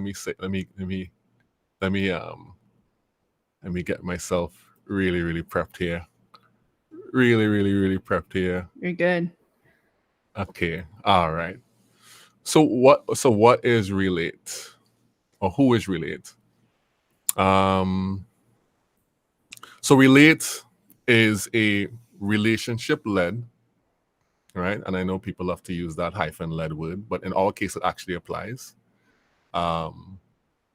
me get myself really prepped here. Really prepped here. You're good. Okay. All right. So what is Relate? Or who is Relate? So Relate is a relationship led, right? And I know people love to use that hyphen led word, but in our case, it actually applies.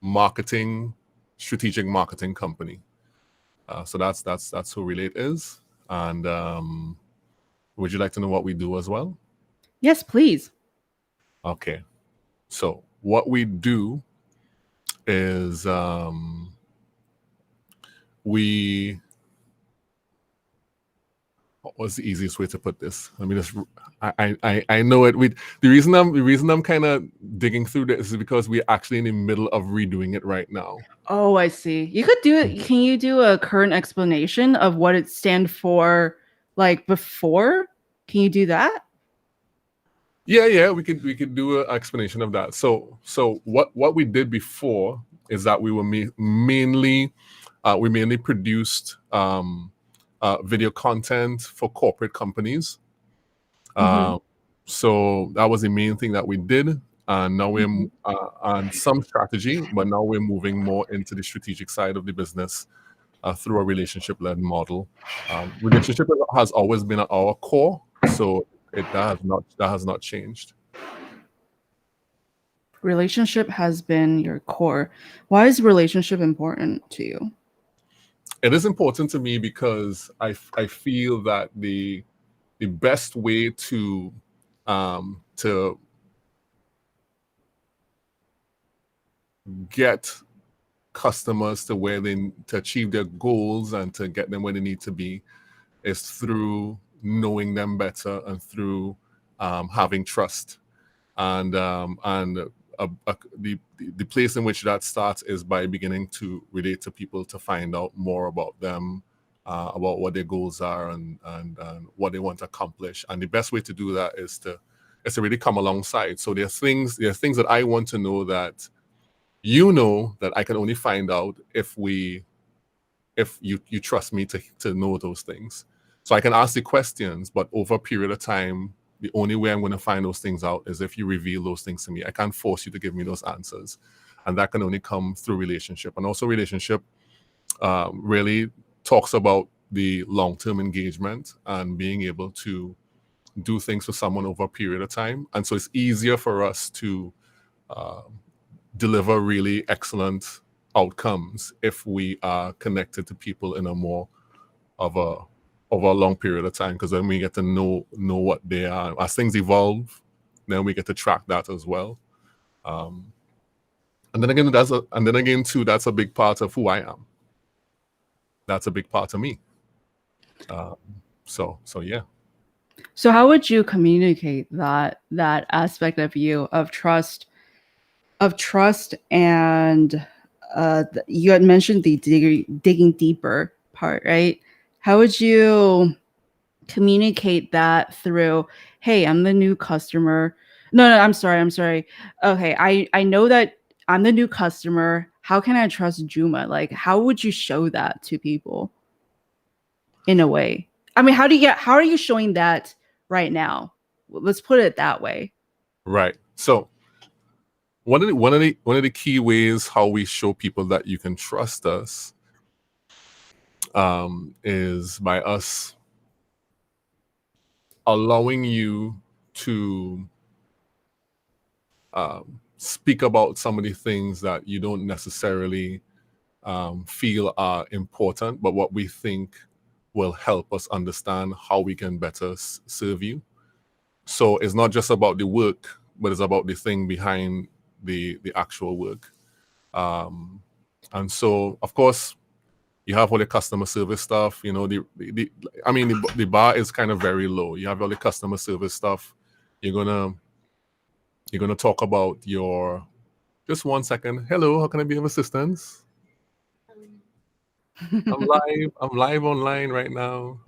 Marketing, strategic marketing company. So that's who Relate is. And would you like to know what we do as well? Yes, please. Okay. So what we do is we what's the easiest way to put this? Let me just I know it. The reason I'm kind of digging through this is because we're actually in the middle of redoing it right now. Oh, I see. You could do it. Can you do a current explanation of what it stand for like before? Can you do that? Yeah, we could do an explanation of that. So what we did before is that we were mainly we mainly produced video content for corporate companies. Mm-hmm. So that was the main thing that we did. And now we're Mm-hmm. on some strategy, but now we're moving more into the strategic side of the business through a relationship-led model. Relationship has always been at our core, so that has not changed. Relationship has been your core. Why is relationship important to you? It is important to me because I feel that the best way to get customers to to achieve their goals and to get them where they need to be is through knowing them better and through having trust and the place in which that starts is by beginning to relate to people to find out more about them, about what their goals are and what they want to accomplish. And the best way to do that is to really come alongside. So there's things that I want to know that you know that I can only find out if you trust me to know those things. So I can ask the questions, but over a period of time, the only way I'm going to find those things out is if you reveal those things to me. I can't force you to give me those answers. and that can only come through relationship. And also relationship really talks about the long-term engagement and being able to do things for someone over a period of time. And so it's easier for us to deliver really excellent outcomes if we are connected to people in a more of a over a long period of time, because then we get to know what they are. As things evolve, then we get to track that as well. And then again, that's a big part of who I am. That's a big part of me. So yeah. So how would you communicate that aspect of you of trust and you had mentioned the digging deeper part, right? How would you communicate that through, hey, I'm the new customer. No, I'm sorry. Okay, I know that I'm the new customer. How can I trust Juma? Like, how would you show that to people in a way? I mean, how are you showing that right now? Let's put it that way. Right. So one of the key ways how we show people that you can trust us is by us allowing you to speak about some of the things that you don't necessarily feel are important, but what we think will help us understand how we can better serve you. So it's not just about the work, but it's about the thing behind the actual work. And so, of course, you have all the customer service stuff. You know, the bar is kind of very low. You have all the customer service stuff. You're gonna talk about your. Just 1 second. Hello, how can I be of assistance? I'm live. I'm live online right now.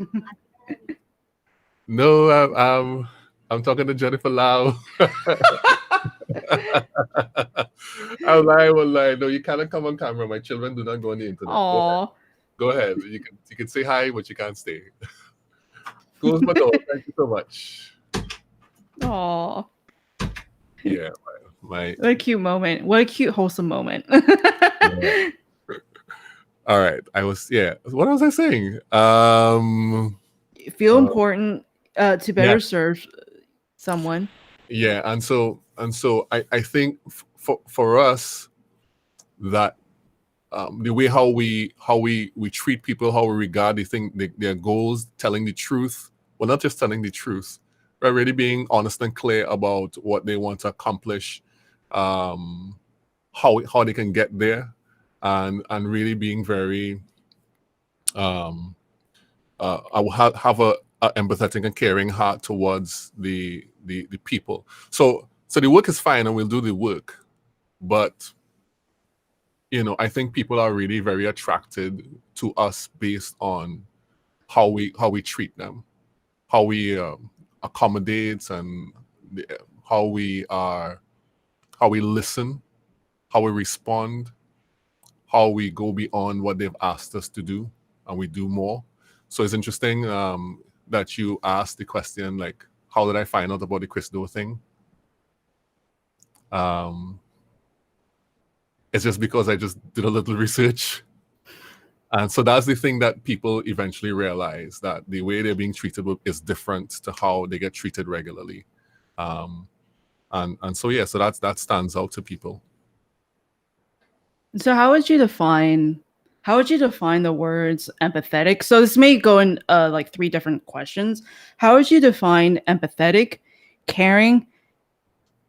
No, I'm talking to Jennifer Lau. I'm live online. No, you cannot come on camera. My children do not go on the internet. Go ahead. Oh, Go ahead. You can say hi, but you can't stay. Close my door. Thank you so much. oh, Yeah, my what a cute moment. What a cute, wholesome moment. yeah. All right. What was I saying? Feel Uh, important to yeah, better serve someone. yeah. And so I think for us that the way how we treat people, how we regard their goals, telling the truth. Well, not just telling the truth, but really being honest and clear about what they want to accomplish, how they can get there, and really being very I will have a empathetic and caring heart towards the people. So the work is fine, and we'll do the work, but I think people are really very attracted to us based on how we treat them, how we accommodate, and how we are, how we listen, how we respond, how we go beyond what they've asked us to do, and we do more. So it's interesting that you asked the question, like, how did I find out about the Chris Do thing? It's just because I just did a little research. And so that's the thing that people eventually realize, that the way they're being treated is different to how they get treated regularly. And so yeah, so that stands out to people. So how would you define the words empathetic? So this may go in like three different questions. How would you define empathetic, caring,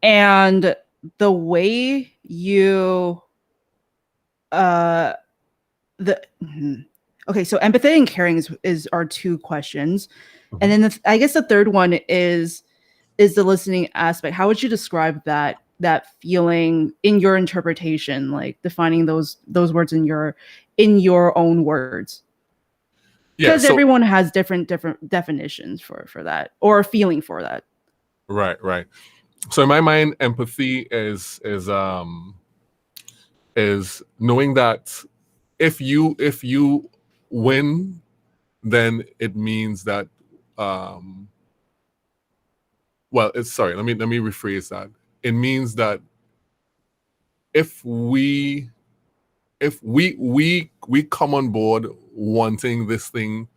and the way you uh the okay, so empathy and caring is are two questions. And then I guess the third one is the listening aspect. How would you describe that feeling in your interpretation, like defining those words in your own words? Yeah. Because So everyone has different definitions for that, or a feeling for that. right. So in my mind, empathy is knowing that if you win, then it means that well, it's sorry. Let me rephrase that. It means that if we we come on board wanting this thing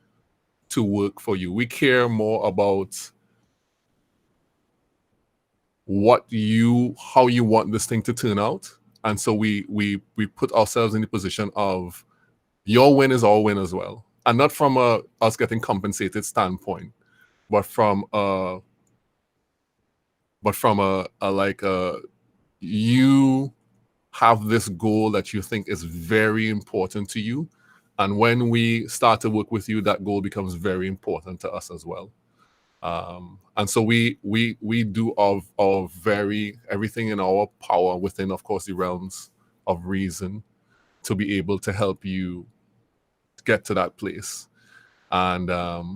to work for you, we care more about how you want this thing to turn out. And so we put ourselves in the position of your win is our win as well, and not from a us getting compensated standpoint, but from a like you have this goal that you think is very important to you, and when we start to work with you, that goal becomes very important to us as well. And so we do our very everything in our power within, of course, the realms of reason to be able to help you get to that place. And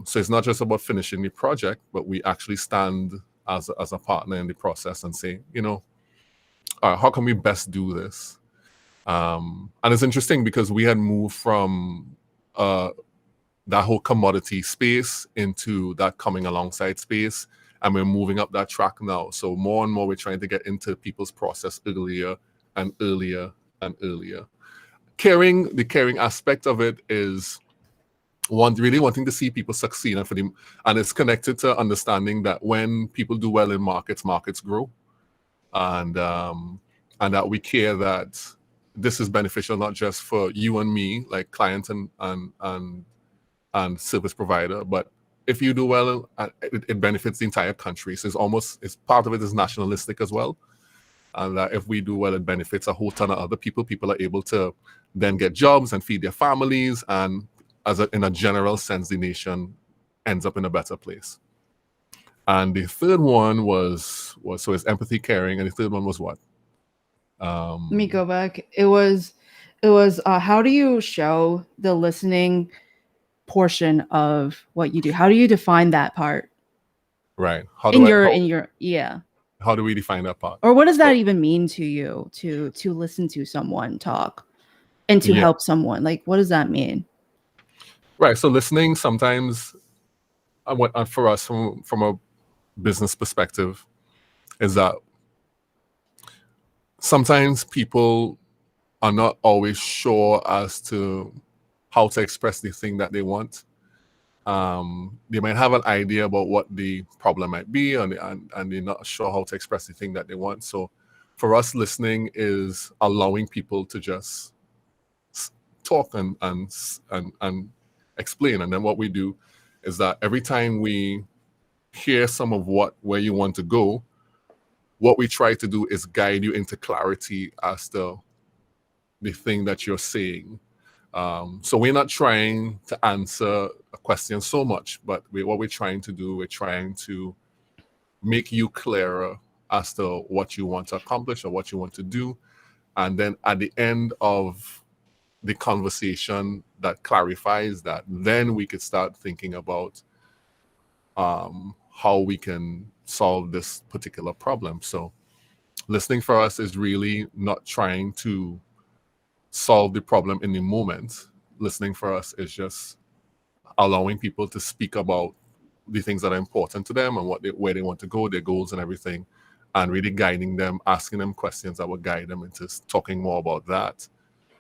so it's not just about finishing the project, but we actually stand as a partner in the process and say, how can we best do this? And it's interesting because we had moved from that whole commodity space into that coming alongside space, and we're moving up that track now. So more and more we're trying to get into people's process earlier and earlier and earlier. The caring aspect of it is really wanting to see people succeed, and it's connected to understanding that when people do well in markets grow, and that we care that this is beneficial not just for you and me, like client and service provider, but if you do well, it benefits the entire country. So it's part of it is nationalistic as well, and that if we do well, it benefits a whole ton of other people. People are able to then get jobs and feed their families, and in a general sense, the nation ends up in a better place. And the third one was so it's empathy, caring, and the third one was what? Let me go back. It was how do you show the listening portion of what you do? How do you define that part? Right. How do we define that part? Or what does that even mean to you to listen to someone talk and to help someone? Like, what does that mean? Right. So listening sometimes, for us from a business perspective, is that sometimes people are not always sure as to how to express the thing that they want. They might have an idea about what the problem might be, and they're not sure how to express the thing that they want. So for us, listening is allowing people to just talk and explain. And then what we do is that every time we hear some of where you want to go, what we try to do is guide you into clarity as to the thing that you're saying. So we're not trying to answer a question so much, but what we're trying to do, we're trying to make you clearer as to what you want to accomplish or what you want to do. And then at the end of the conversation that clarifies that, then we could start thinking about how we can solve this particular problem. So listening for us is really not trying to solve the problem in the moment. Listening for us is just allowing people to speak about the things that are important to them and where they want to go, their goals and everything, and really guiding them, asking them questions that will guide them into talking more about that,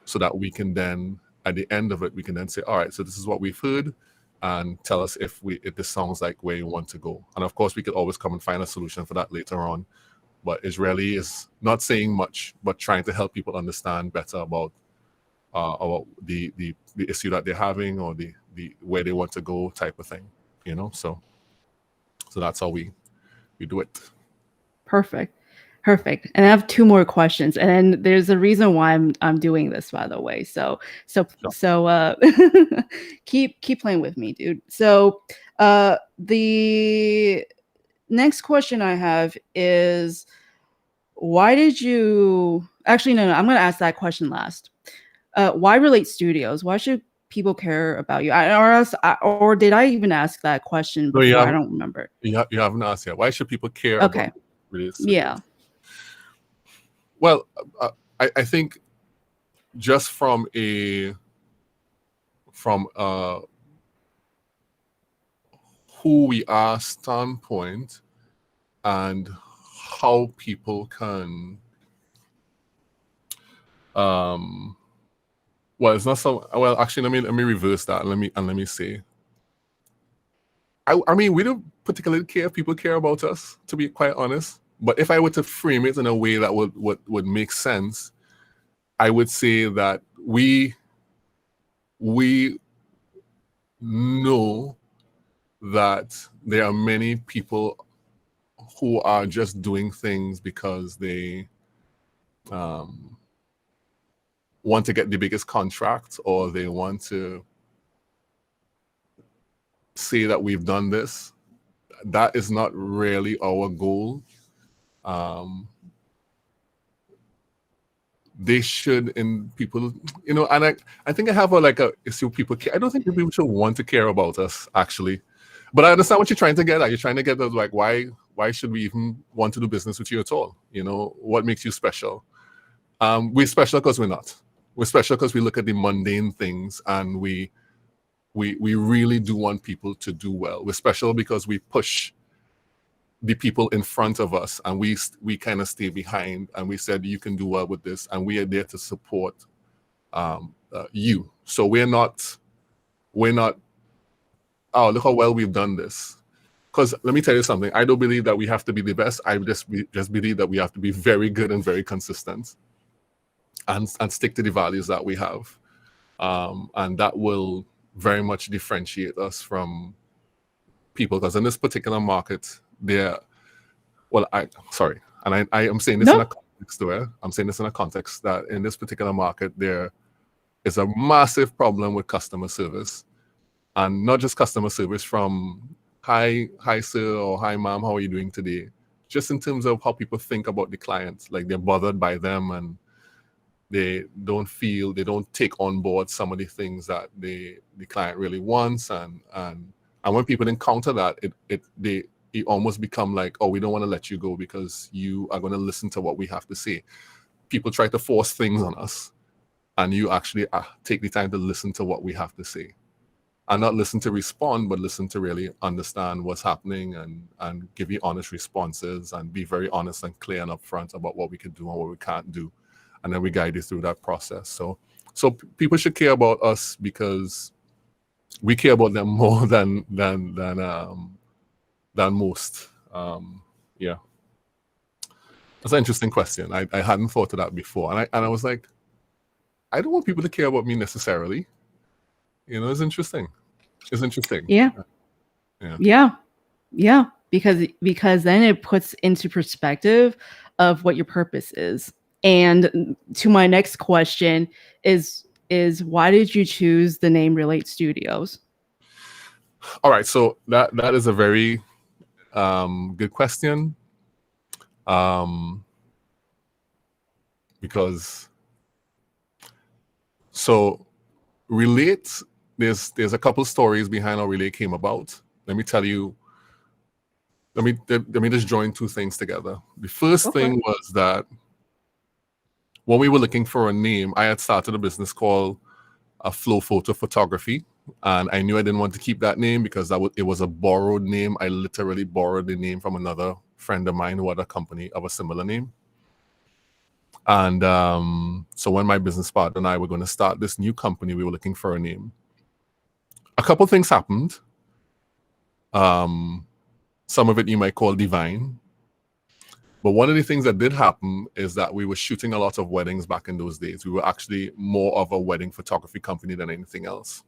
so that we can then, at the end of it, we can then say, all right, so this is what we've heard, and tell us if this sounds like where you want to go. And of course, we could always come and find a solution for that later on. But Israeli is not saying much, but trying to help people understand better about the issue that they're having, or the where they want to go type of thing, So that's how we do it. Perfect. And I have two more questions, and then there's a reason why I'm doing this, by the way. So keep playing with me, dude. So the next question I have is, why did you actually no, I'm gonna ask that question last. Why Relate Studios? Why should people care about you? Or did I even ask that question before? I don't remember. You haven't asked yet. Why should people care about Relate Studios? Yeah. Well, I think just from who we are standpoint, and how people can um well, it's not so well. Actually, let me reverse that. Let me say. I mean, we don't particularly care if people care about us, to be quite honest. But if I were to frame it in a way that would make sense, I would say that we know that there are many people who are just doing things because they want to get the biggest contract, or they want to say that we've done this. That is not really our goal. They should, in people, and I think I have a issue. People care. I don't think people should want to care about us, actually. But I understand what you're trying to get at. You're trying to get at, like, why should we even want to do business with you at all? What makes you special? We're special because we're not. We're special because we look at the mundane things, and we really do want people to do well. We're special because we push the people in front of us, and we kind of stay behind, and we said, you can do well with this, and we are there to support you. So we're not, oh, look how well we've done this. Because let me tell you something, I don't believe that we have to be the best. I just believe that we have to be very good and very consistent, and stick to the values that we have. And that will very much differentiate us from people, because in this particular market, I am saying this in a context where I'm saying this in a context that in this particular market there is a massive problem with customer service, and not just customer service from hi sir or hi ma'am, how are you doing today? Just in terms of how people think about the clients, like they're bothered by them, and they don't take on board some of the things that the client really wants, and when people encounter that, it almost become like, oh, we don't want to let you go because you are going to listen to what we have to say. People try to force things on us, and you actually take the time to listen to what we have to say, and not listen to respond, but listen to really understand what's happening, and give you honest responses, and be very honest and clear and upfront about what we can do and what we can't do, and then we guide you through that process. So people should care about us because we care about them more than most. Yeah, that's an interesting question. I hadn't thought of that before, and I was like, I don't want people to care about me necessarily. It's interesting. It's interesting. Yeah. Because then it puts into perspective of what your purpose is. And to my next question is why did you choose the name Relate Studios? All right, so that is a very good question. Because Relate, there's a couple stories behind how Relate came about. Let me tell you. Let me just join two things together. The first thing was that when we were looking for a name, I had started a business called Flow Photo Photography, and I knew I didn't want to keep that name because it was a borrowed name. I literally borrowed the name from another friend of mine who had a company of a similar name. And so when my business partner and I were going to start this new company, we were looking for a name. A couple things happened. Some of it you might call divine. But one of the things that did happen is that we were shooting a lot of weddings back in those days. We were actually more of a wedding photography company than anything else.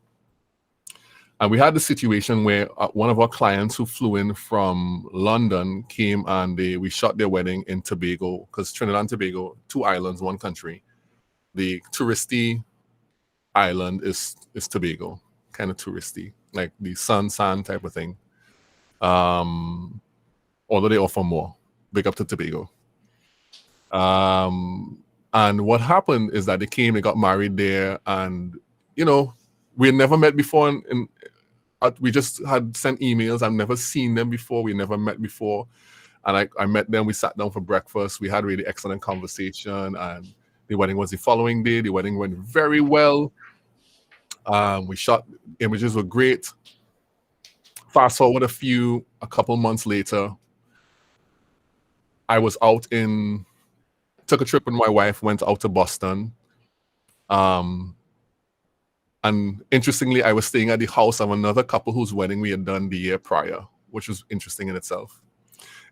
And we had the situation where one of our clients who flew in from London came, and we shot their wedding in Tobago, because Trinidad and Tobago, 2 islands, 1 country. The touristy island is Tobago, kind of touristy, like the sand type of thing. Although they offer more. Big up to Tobago. And what happened is that they got married there, and we had never met before, we just had sent emails. I've never seen them before. We never met before. And I met them. We sat down for breakfast. We had really excellent conversation. And the wedding was the following day. The wedding went very well. We shot, images were great. Fast forward a couple months later, I was took a trip with my wife, went out to Boston. Um, and interestingly, I was staying at the house of another couple whose wedding we had done the year prior, which was interesting in itself.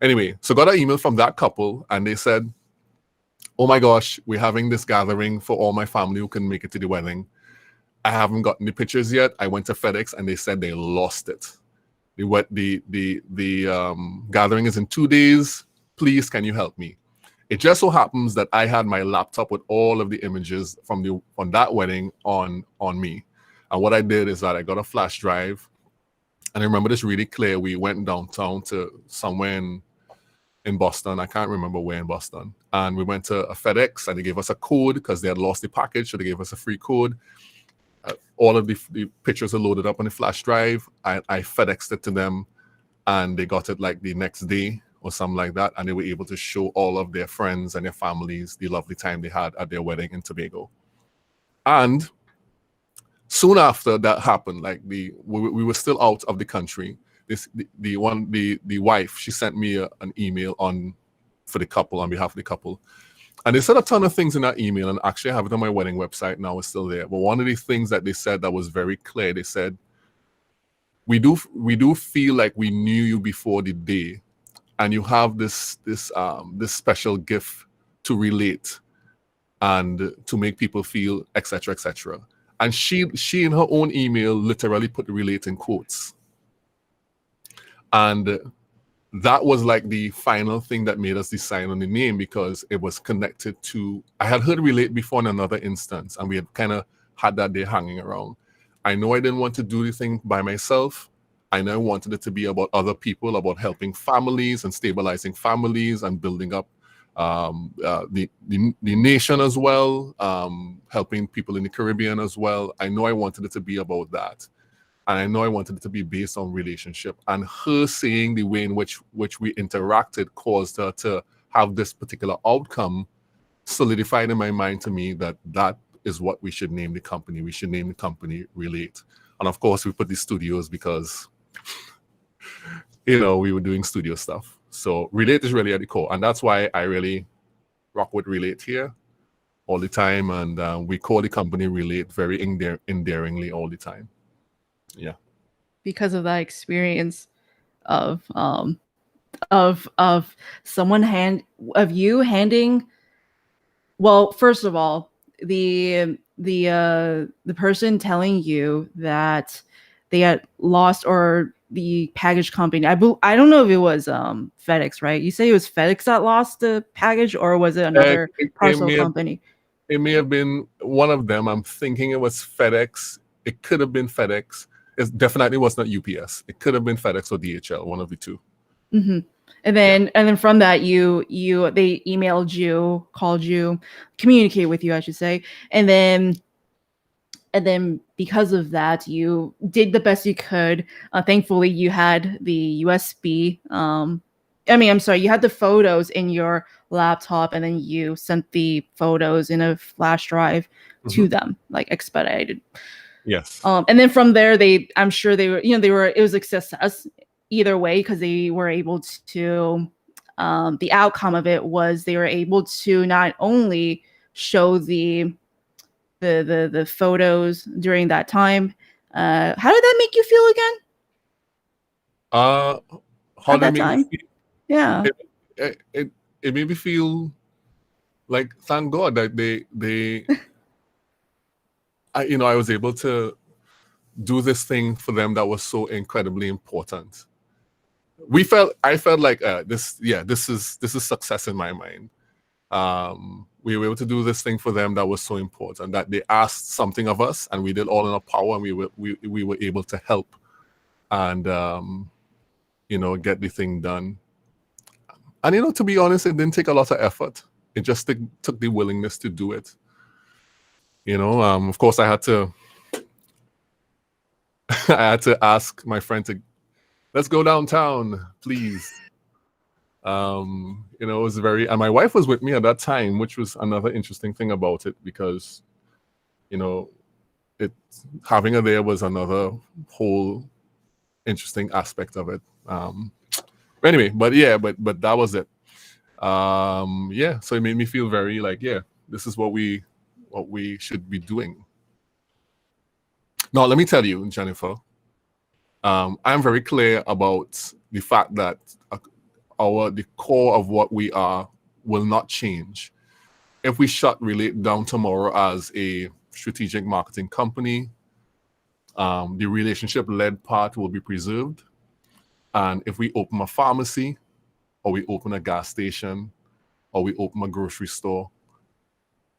Anyway, so got an email from that couple, and they said, "Oh my gosh, we're having this gathering for all my family who can make it to the wedding. I haven't gotten the pictures yet. I went to FedEx, and they said they lost it. The gathering is in 2 days. Please, can you help me?" It just so happens that I had my laptop with all of the images from that wedding on me. And what I did is that I got a flash drive, and I remember this really clear. We went downtown to somewhere in Boston. I can't remember where in Boston. And we went to a FedEx, and they gave us a code because they had lost the package, so they gave us a free code. All of the pictures are loaded up on the flash drive. I FedExed it to them, and they got it like the next day or something like that, and they were able to show all of their friends and their families the lovely time they had at their wedding in Tobago. And soon after that happened, like we were still out of the country. The wife, she sent me an email for the couple, on behalf of the couple, and they said a ton of things in that email, and actually I have it on my wedding website now. It's still there. But one of the things that they said that was very clear, they said, we do feel like we knew you before the day, and you have this special gift to relate and to make people feel, etc., etc. And she in her own email literally put relate in quotes. And that was like the final thing that made us decide on the name, because it was connected to, I had heard relate before in another instance, and we had kind of had that day hanging around. I know I didn't want to do the thing by myself. I know I wanted it to be about other people, about helping families and stabilizing families and building up the nation as well, helping people in the Caribbean as well. I know I wanted it to be about that. And I know I wanted it to be based on relationship. And her saying the way in which we interacted caused her to have this particular outcome, solidified in my mind to me that is what we should name the company. We should name the company Relate. And of course, we put the studios because, we were doing studio stuff. So Relate is really at the core. And that's why I really rock with Relate here all the time. And we call the company Relate very endearingly all the time. Yeah. Because of that experience of someone you handing, well, first of all, the person telling you that they had lost, or the package company, I don't know if it was FedEx, right? You say it was FedEx that lost the package, or was it another parcel company? It may have been one of them. I'm thinking it was FedEx. It could have been FedEx. It definitely was not UPS. It could have been FedEx or DHL, one of the two. Mm-hmm. And then from that, they emailed you, called you, communicate with you, I should say, and then because of that, you did the best you could. Thankfully, you had the USB. You had the photos in your laptop, and then you sent the photos in a flash drive to them, like expedited. Yes. And then from there, I'm sure it was a success either way, because they were able to, the outcome of it was they were able to not only show the photos during that time. How did that make you feel again? How did it make me feel? Yeah. It made me feel like, thank God that they I was able to do this thing for them that was so incredibly important. I felt like this is success in my mind. We were able to do this thing for them that was so important, that they asked something of us, and we did all in our power, and we were able to help and get the thing done. And to be honest, it didn't take a lot of effort. It just took the willingness to do it. Of course, I had to ask my friend to, let's go downtown, please. It was and my wife was with me at that time, which was another interesting thing about it, because, having her there was another whole interesting aspect of it. Anyway, but that was it. So it made me feel very like, this is what we should be doing. Now, let me tell you, Jennifer, I'm very clear about the fact that the core of what we are will not change. If we shut Relate down tomorrow as a strategic marketing company, the relationship-led part will be preserved. And if we open a pharmacy, or we open a gas station, or we open a grocery store,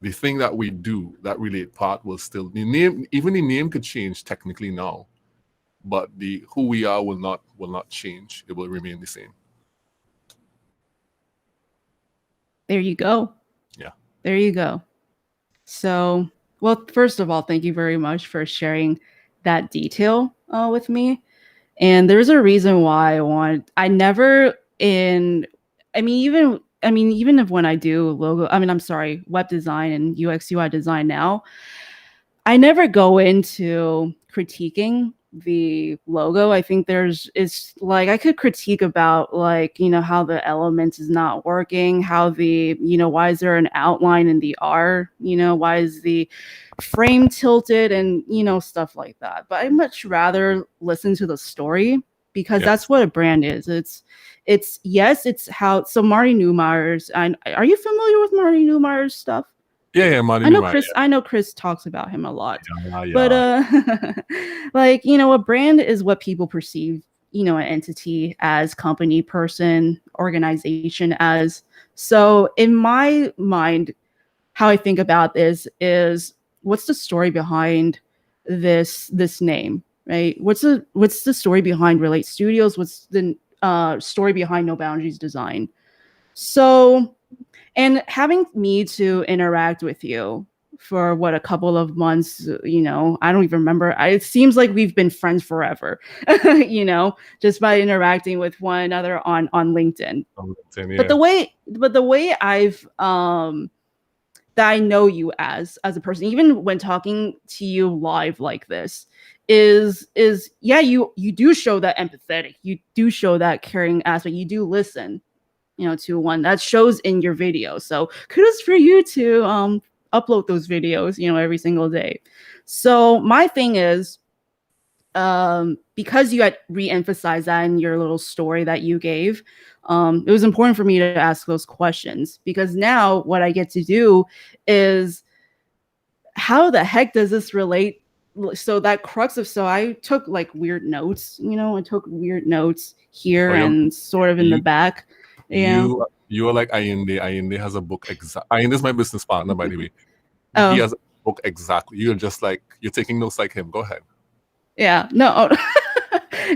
the thing that we do, that Relate part, will still, the name could change technically now, but the who we are will not change. It will remain the same. There you go. Yeah. There you go. So, well, first of all, thank you very much for sharing that detail with me. And there's a reason why I never in, I mean, even if when I do web design and UX UI design now, I never go into critiquing the logo. I think it's like I could critique about like, how the elements is not working, how why is there an outline in the R, why is the frame tilted and, stuff like that. But I'd much rather listen to the story because that's what a brand is. It's how, so Marty Neumeyer's, and are you familiar with Marty Neumeyer's stuff? Yeah, Marty I know Neumeier, Chris. I know Chris talks about him a lot, yeah. But like, a brand is what people perceive, an entity as, company, person, organization as. So in my mind, how I think about this is, what's the story behind this name, right? What's the story behind Relate Studios? What's the story behind No Boundaries Design? So, and having me to interact with you for a couple of months, I don't even remember. It seems like we've been friends forever, just by interacting with one another on LinkedIn. Yeah. But the way I've that I know you as a person, even when talking to you live like this, is yeah, you do show that empathetic, you do show that caring aspect, you do listen, to one that shows in your video. So kudos for you to upload those videos, every single day. So my thing is, because you had re-emphasized that in your little story that you gave, it was important for me to ask those questions, because now what I get to do is, how the heck does this relate? So that crux of, so I took like weird notes, I took weird notes here and sort of in the back. Yeah. You are like Ayende. Ayende has a book Ayende is my business partner, by the way. He has a book exactly. You're just like, you're taking notes like him. Go ahead. Yeah. No.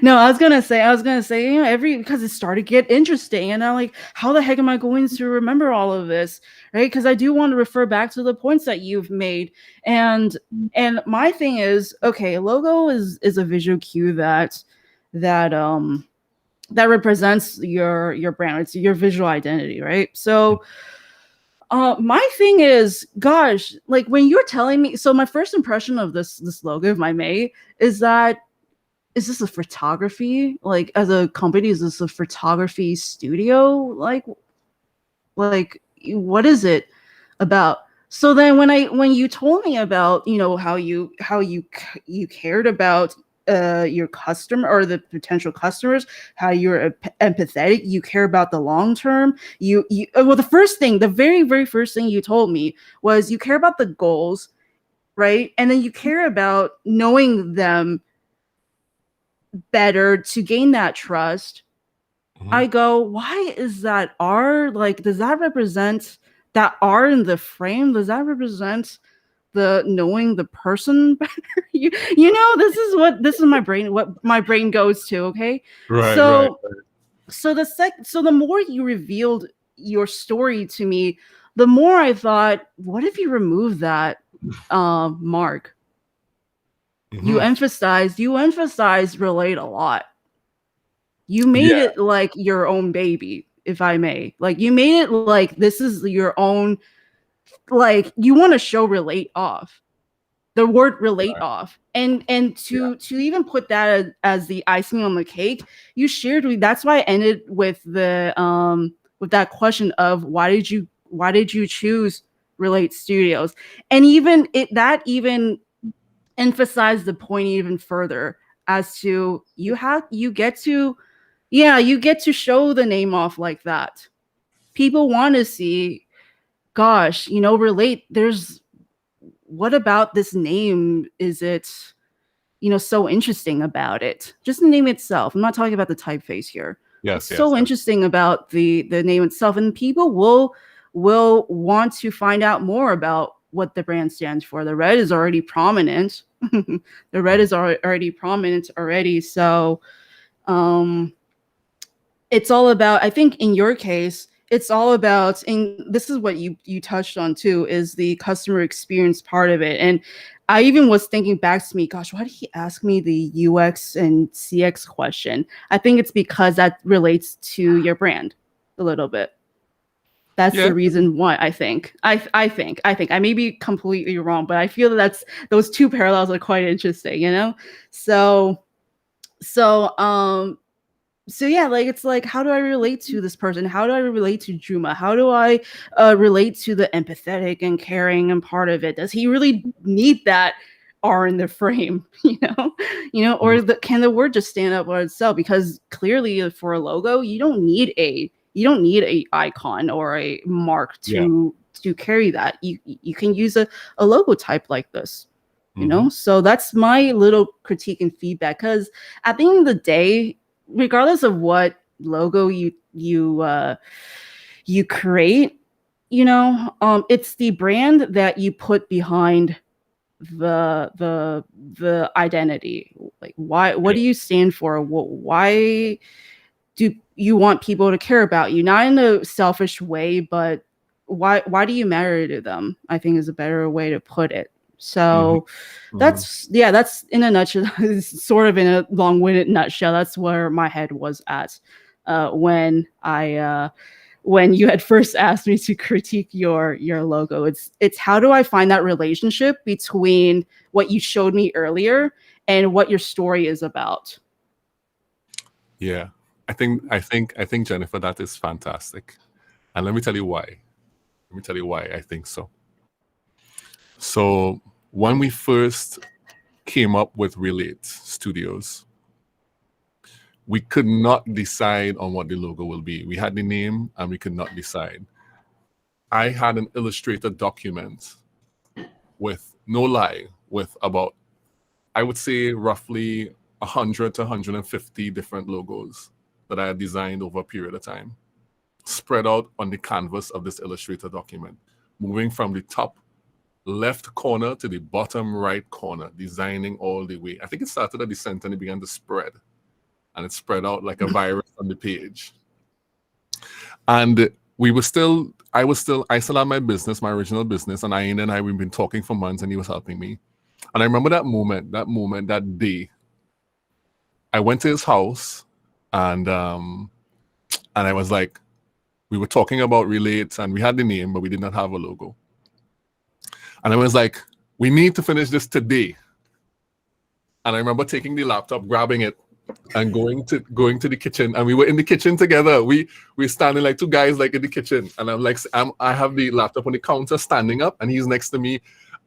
No, I was gonna say, because it started to get interesting, and I'm like, how the heck am I going to remember all of this, right? Because I do want to refer back to the points that you've made, and my thing is, okay, logo is a visual cue that represents your brand. It's your visual identity, right? So my thing is, gosh, like when you're telling me, so my first impression of this logo of my May is that, is this a photography, like as a company, is this a photography studio? Like what is it about? So then when you told me about, how you cared about your customer or the potential customers, how you're empathetic, you care about the long term, well, the very first thing you told me was you care about the goals, right? And then you care about knowing them better to gain that trust. I go, why is that R? Like, does that represent that R in the frame? Does that represent the knowing the person better? This is my brain, what my brain goes to. Okay. Right. So the more you revealed your story to me, the more I thought, what if you remove that mark? You emphasized relate a lot. You made it like your own baby, if I may. Like, you made it like this is your own, like, you want to show relate off. The word relate off. And to even put that as the icing on the cake, you shared with, that's why I ended with the with that question of why did you choose Relate Studios. And even even emphasized the point even further as to you get to, yeah, you get to show the name off like that. People want to see, gosh, Relate, there's, what about this name is it, so interesting about it? Just the name itself. I'm not talking about the typeface here. What's Yes, yes, so yes. interesting about the name itself? And people will want to find out more about what the brand stands for. The red is already prominent. The red is already prominent already. So it's all about, I think in your case, it's all about, and this is what you touched on too, is the customer experience part of it. And I even was thinking back to me, gosh, why did he ask me the UX and CX question? I think it's because that relates to your brand a little bit. That's Yeah, the reason why I think. I may be completely wrong, but I feel that that's, those two parallels are quite interesting. So so so yeah, like it's like, how do I relate to this person? How do I relate to Juma? How do I relate to the empathetic and caring and part of it? Does he really need that R in the frame? Or can the word just stand up by itself? Because clearly, for a logo, you don't need a icon or a mark yeah. to carry that. You can use a logo type like this. Mm-hmm. So that's my little critique and feedback, because at the end of the day, regardless of what logo you create, it's the brand that you put behind the identity. Like, why, what Yeah. do you stand for? Why do you want people to care about you? Not in a selfish way, but why do you matter to them? I think is a better way to put it. Mm-hmm. So Mm-hmm. that's in a nutshell, sort of in a long-winded nutshell. That's where my head was at when you had first asked me to critique your logo. It's how do I find that relationship between what you showed me earlier and what your story is about. Yeah. I think Jennifer, that is fantastic. And let me tell you why. Let me tell you why I think so. So when we first came up with Relate Studios, we could not decide on what the logo will be. We had the name and we could not decide. I had an illustrated document with, no lie, with about, I would say, roughly 100 to 150 different logos that I had designed over a period of time, spread out on the canvas of this illustrator document, moving from the top left corner to the bottom right corner, designing all the way. I think it started at the center and it began to spread, and it spread out like a virus on the page. And I still had my business, my original business, and Ian and I, we've been talking for months, and he was helping me. And I remember that day, I went to his house, and I was like, we were talking about Relate, and we had the name, but we did not have a logo. And I was like, we need to finish this today. And I remember taking the laptop, grabbing it, and going to the kitchen. And we were in the kitchen together. We standing like two guys like in the kitchen. And I have the laptop on the counter standing up, and he's next to me.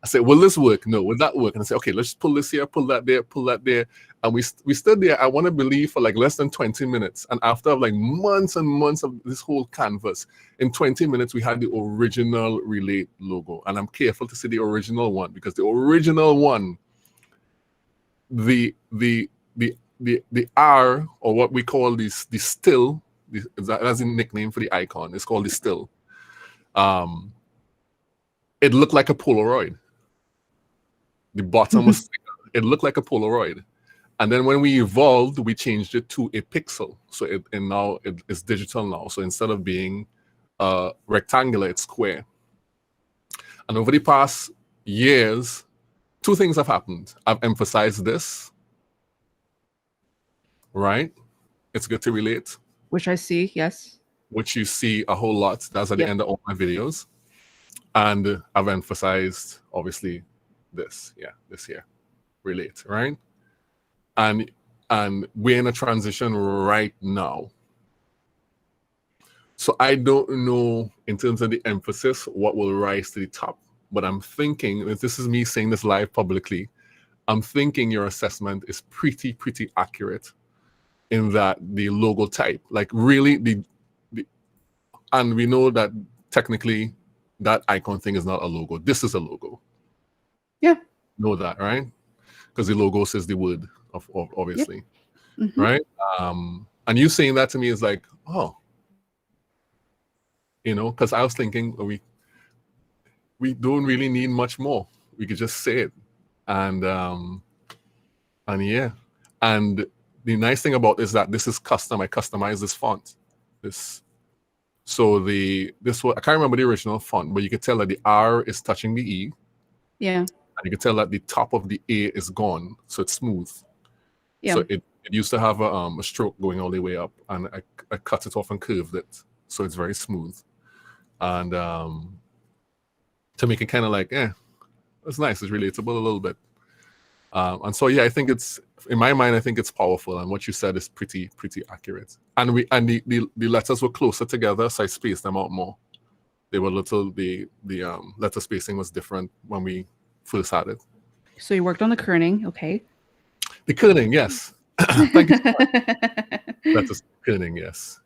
I said, will this work? No, will that work? And I said, okay, let's pull this here, pull that there, pull that there. And we stood there, I want to believe, for like less than 20 minutes. And after like months and months of this whole canvas, in 20 minutes, we had the original Relate logo. And I'm careful to say the original one, because the original one, the R, or what we call the still, that's a nickname for the icon. It's called the still. It looked like a Polaroid. The bottom was thicker. It looked like a Polaroid. And then when we evolved, we changed it to a pixel. So now it's digital now. So instead of being rectangular, it's square. And over the past years, two things have happened. I've emphasized this, right? It's good to relate, Which I see, yes. which you see a whole lot. That's at the Yep. end of all my videos. And I've emphasized, obviously, this here, relate, right? And we're in a transition right now So I don't know in terms of the emphasis what will rise to the top, but I'm thinking, if this is me saying this live publicly, I'm thinking your assessment is pretty accurate in that the logo type, like really the and we know that technically that icon thing is not a logo. This is a logo. Yeah. Know that, right? Because the logo says the word of obviously, Yep. right? And you saying that to me is like, oh, because I was thinking we don't really need much more. We could just say it, and yeah, and the nice thing about is that this is custom. I customize this font. This one I can't remember the original font, but you could tell that the R is touching the E. Yeah. And you can tell that the top of the A is gone, so it's smooth. Yeah. So it used to have a stroke going all the way up, and I cut it off and curved it, so it's very smooth. And to make it kind of like, it's nice, it's relatable a little bit. And so yeah, I think it's, in my mind, I think it's powerful, and what you said is pretty accurate. And the letters were closer together, so I spaced them out more. They were the letter spacing was different when we first had it. So you worked on the kerning, okay? The kerning, yes. Thank you so much. Letter kerning, yes.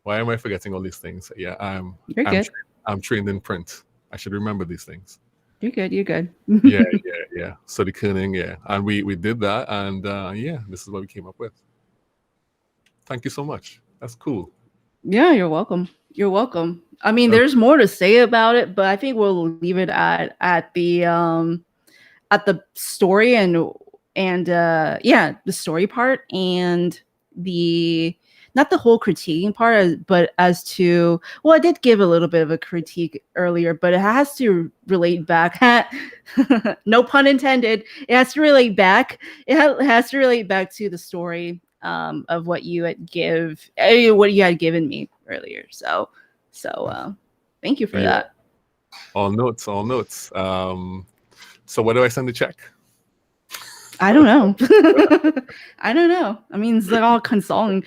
Why am I forgetting all these things? Yeah, I'm trained in print. I should remember these things. You're good. Yeah. So the kerning, yeah, and we did that, and yeah, this is what we came up with. Thank you so much. That's cool. Yeah, you're welcome. I mean, there's more to say about it, but I think we'll leave it at the story and the story part, and the not the whole critiquing part, but as to, well, I did give a little bit of a critique earlier, but it has to relate back. No pun intended. It has to relate back. It has to relate back to the story of what you had given me earlier. So thank you for that. All notes. So where do I send the check? I don't know. I don't know. I mean, it's like all consoling.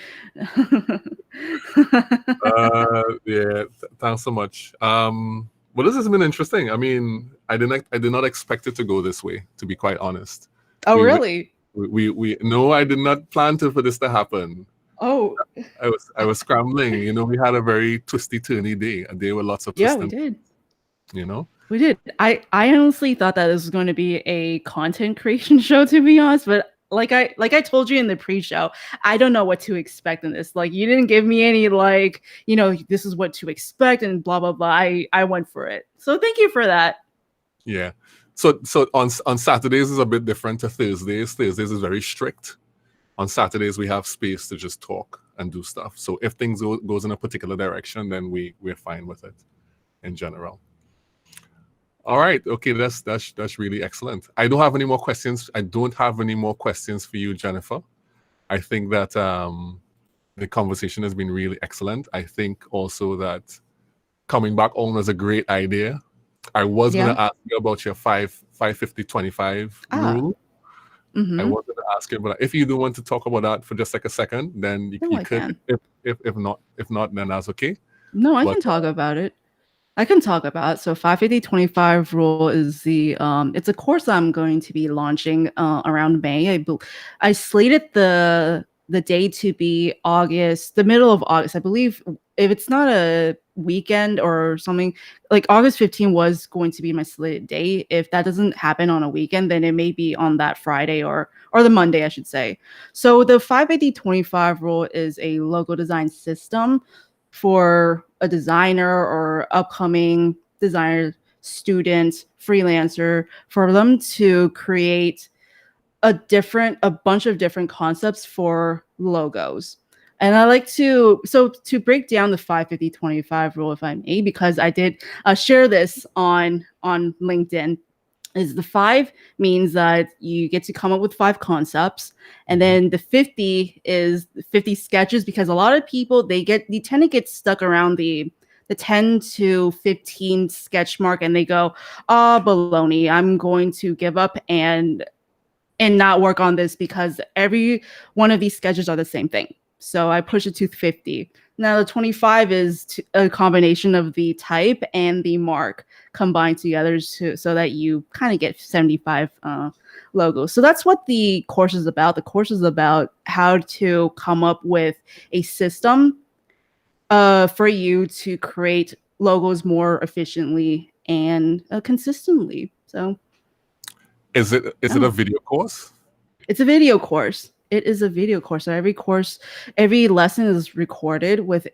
Yeah. Thanks so much. Well, this has been interesting. I mean, I did not expect it to go this way, to be quite honest. Oh, really? We no, I did not plan for this to happen. Oh, I was scrambling. We had a very twisty turny day, a day with lots of twists. Yeah, we did. We did. I honestly thought that this was going to be a content creation show, to be honest, but like I told you in the pre-show, I don't know what to expect in this. Like, you didn't give me any this is what to expect and blah blah blah. I went for it. So thank you for that. Yeah. So on Saturdays is a bit different to Thursdays. Thursdays is very strict. On Saturdays we have space to just talk and do stuff. So if things goes in a particular direction, then we're fine with it in general. All right. Okay, that's really excellent. I don't have any more questions. I don't have any more questions for you, Jennifer. I think that the conversation has been really excellent. I think also that coming back on was a great idea. I was going to ask you about your 50-25 rule. Mm-hmm. I was going to ask you, but if you do want to talk about that for just like a second, then you could. If not, then that's okay. No, I can talk about it. I can talk about. So 5-50-25 rule is it's a course I'm going to be launching around May. I slated the day to be the middle of August. I believe if it's not a weekend or something, like August 15 was going to be my slated day. If that doesn't happen on a weekend, then it may be on that Friday or the Monday, I should say. So the 5-50-25 rule is a logo design system for a designer or upcoming designer, student, freelancer, for them to create a bunch of different concepts for logos. And I like to break down the 5-50-25 rule, if I may, because I did share this on LinkedIn. Is the 5 means that you get to come up with 5 concepts, and then the 50 is 50 sketches, because a lot of people they tend to get stuck around the 10 to 15 sketch mark, and they go, baloney, I'm going to give up and not work on this because every one of these sketches are the same thing. So I push it to 50. Now the 25 is a combination of the type and the mark combined together so that you kind of get 75 logos. So that's what the course is about. The course is about how to come up with a system for you to create logos more efficiently and consistently. So is it a video course? it's a video course. It is a video course. So every lesson is recorded with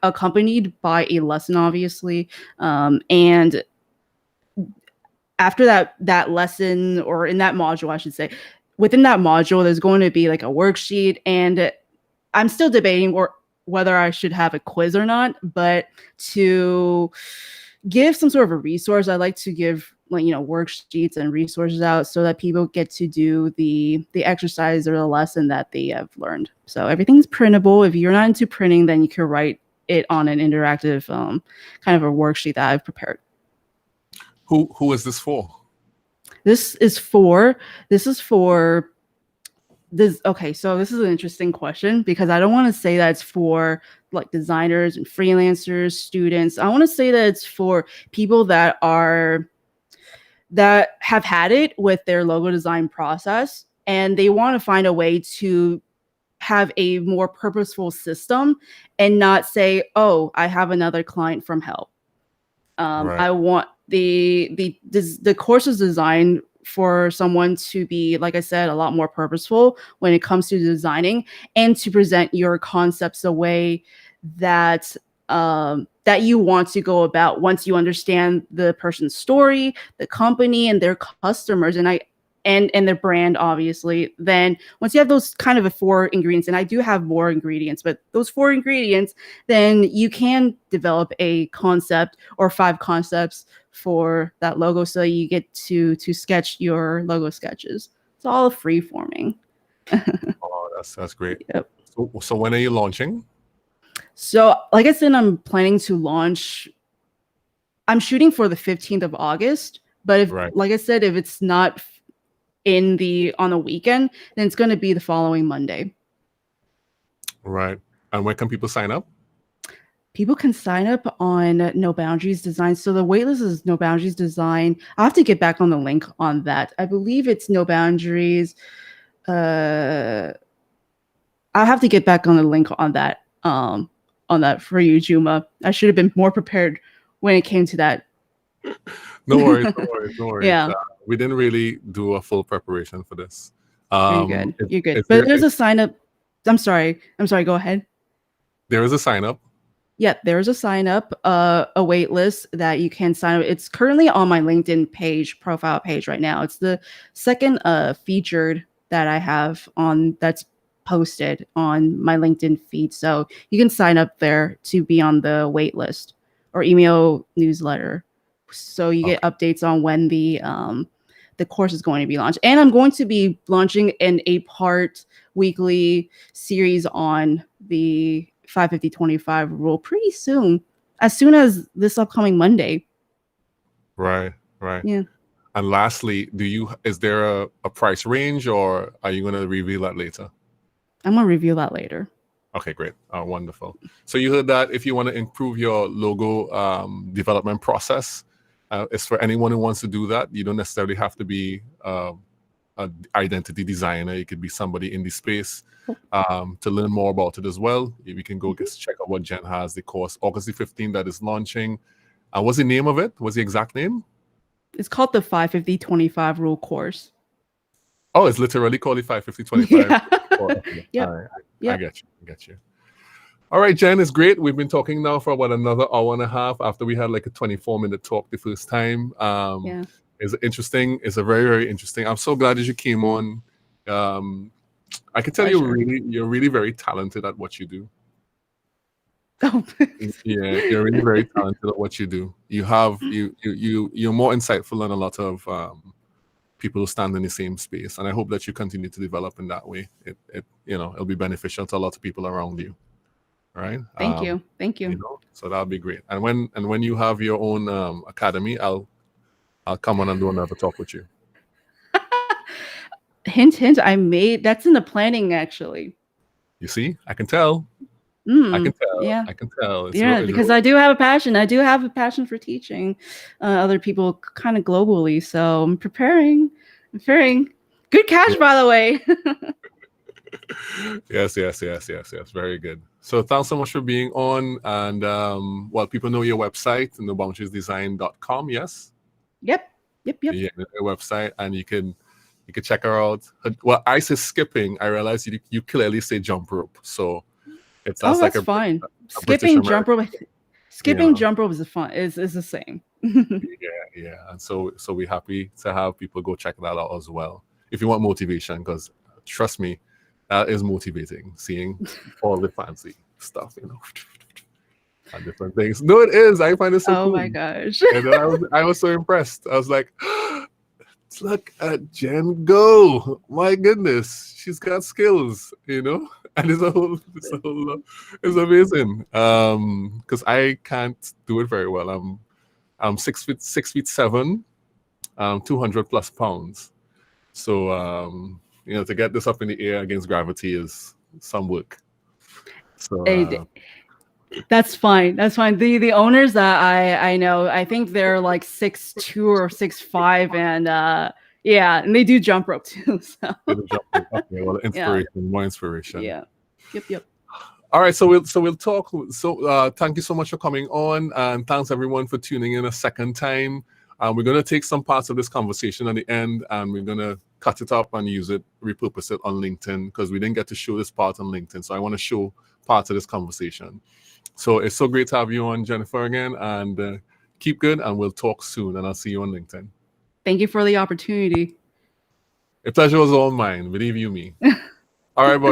accompanied by a lesson, obviously. And after that lesson, or in that module, I should say, within that module, there's going to be like a worksheet, and I'm still debating whether I should have a quiz or not. But to give some sort of a resource, I like to give worksheets and resources out so that people get to do the exercise or the lesson that they have learned. So everything's printable. If you're not into printing, then you can write it on an interactive kind of a worksheet that I've prepared. Who is this for? This is for this. Okay, so this is an interesting question because I don't want to say that it's for like designers and freelancers, students. I want to say that it's for people that have had it with their logo design process, and they want to find a way to have a more purposeful system and not say, oh, I have another client from hell. Right. I want the course is designed for someone to be, like I said, a lot more purposeful when it comes to designing and to present your concepts a way that that you want to go about once you understand the person's story, the company, and their customers, and their brand, obviously. Then once you have those kind of 4 ingredients, and I do have more ingredients, but those 4 ingredients, then you can develop a concept or 5 concepts for that logo, so you get to sketch your logo sketches. It's all free forming. Oh, that's great. Yep. So when are you launching? So, like I said, I'm planning to launch. I'm shooting for the 15th of August, but if, like I said, if it's not on the weekend, then it's going to be the following Monday. Right. And when can people sign up? People can sign up on No Boundaries Design. So the waitlist is No Boundaries Design. I'll have to get back on the link on that. I believe it's No Boundaries. I'll have to get back on the link on that. On that for you, Juma. I should have been more prepared when it came to that. No worries. Yeah. We didn't really do a full preparation for this. You're good. But there's a sign up. I'm sorry. Go ahead. There is a sign up. Yeah, there's a sign up, a wait list that you can sign up. It's currently on my LinkedIn profile page right now. It's the second featured that I have on that's posted on my LinkedIn feed. So you can sign up there to be on the wait list or email newsletter. So you get updates on when the course is going to be launched. And I'm going to be launching an 8-part weekly series on the 5-50-25 rule pretty soon, as soon as this upcoming Monday. Right. Yeah. And lastly, is there a price range, or are you going to reveal that later? I'm going to reveal that later. Okay, great. Wonderful. So you heard that if you want to improve your logo development process, it's for anyone who wants to do that. You don't necessarily have to be an identity designer. You could be somebody in the space. To learn more about it as well, we can go check out what Jen has, the course, August the 15th, that is launching. What's the name of it? What's the exact name? It's called the 5-50-25 rule course. Oh, it's literally called the 5-50-25. Yeah. I get you. All right, Jen, it's great. We've been talking now for about another hour and a half after we had like a 24-minute talk the first time. It's interesting. It's a very, very interesting. I'm so glad that you came on. I can tell you're really very talented at what you do. Oh. Yeah, you're really very talented at what you do. You're more insightful than a lot of people who stand in the same space, and I hope that you continue to develop in that way. It'll be beneficial to a lot of people around you. All right. Thank you. So that'll be great. And when you have your own academy, I'll come on and do another talk with you. Hint. That's in the planning, actually. You see, I can tell. I can tell. Yeah. I can tell. Yeah, It's because real. I do have a passion. I do have a passion for teaching other people kind of globally. So I'm preparing. I'm preparing. Good catch, Yeah. by the way. Yes. Very good. So thanks so much for being on. And well, people know your website, noboundariesdesign.com. Yes. Yep. Yep. Yeah, their website, and you can check her out. Well, I say skipping. I realize you clearly say jump rope, so Oh, that's like that's fine. a British Skipping jump American, rope. you Skipping know. jump rope is the fun. Is the same. Yeah, and so we're happy to have people go check that out as well. If you want motivation, because trust me, that is motivating. Seeing all the fancy stuff, and different things. No, it is. I find it so Oh cool. my gosh. And then I was so impressed. I was like, look at Jen go. My goodness, she's got skills. And it's amazing. Because I can't do it very well. I'm 6'7", 200 plus pounds. So to get this up in the air against gravity is some work. So Hey, that's fine. That's fine. The owners that I know, I think they're like 6'2" or 6'5", and yeah, and they do jump rope too. So it'll jump in. Okay, well, yeah, more inspiration. yeah, yep. All right, so we'll talk. So thank you so much for coming on, and thanks everyone for tuning in a second time. We're gonna take some parts of this conversation at the end, and we're gonna cut it up and repurpose it on LinkedIn, because we didn't get to show this part on LinkedIn. So I want to show parts of this conversation. So it's so great to have you on, Jennifer, again, and keep good, and we'll talk soon, and I'll see you on LinkedIn. Thank you for the opportunity. The pleasure was all mine, believe you me. All right, boys.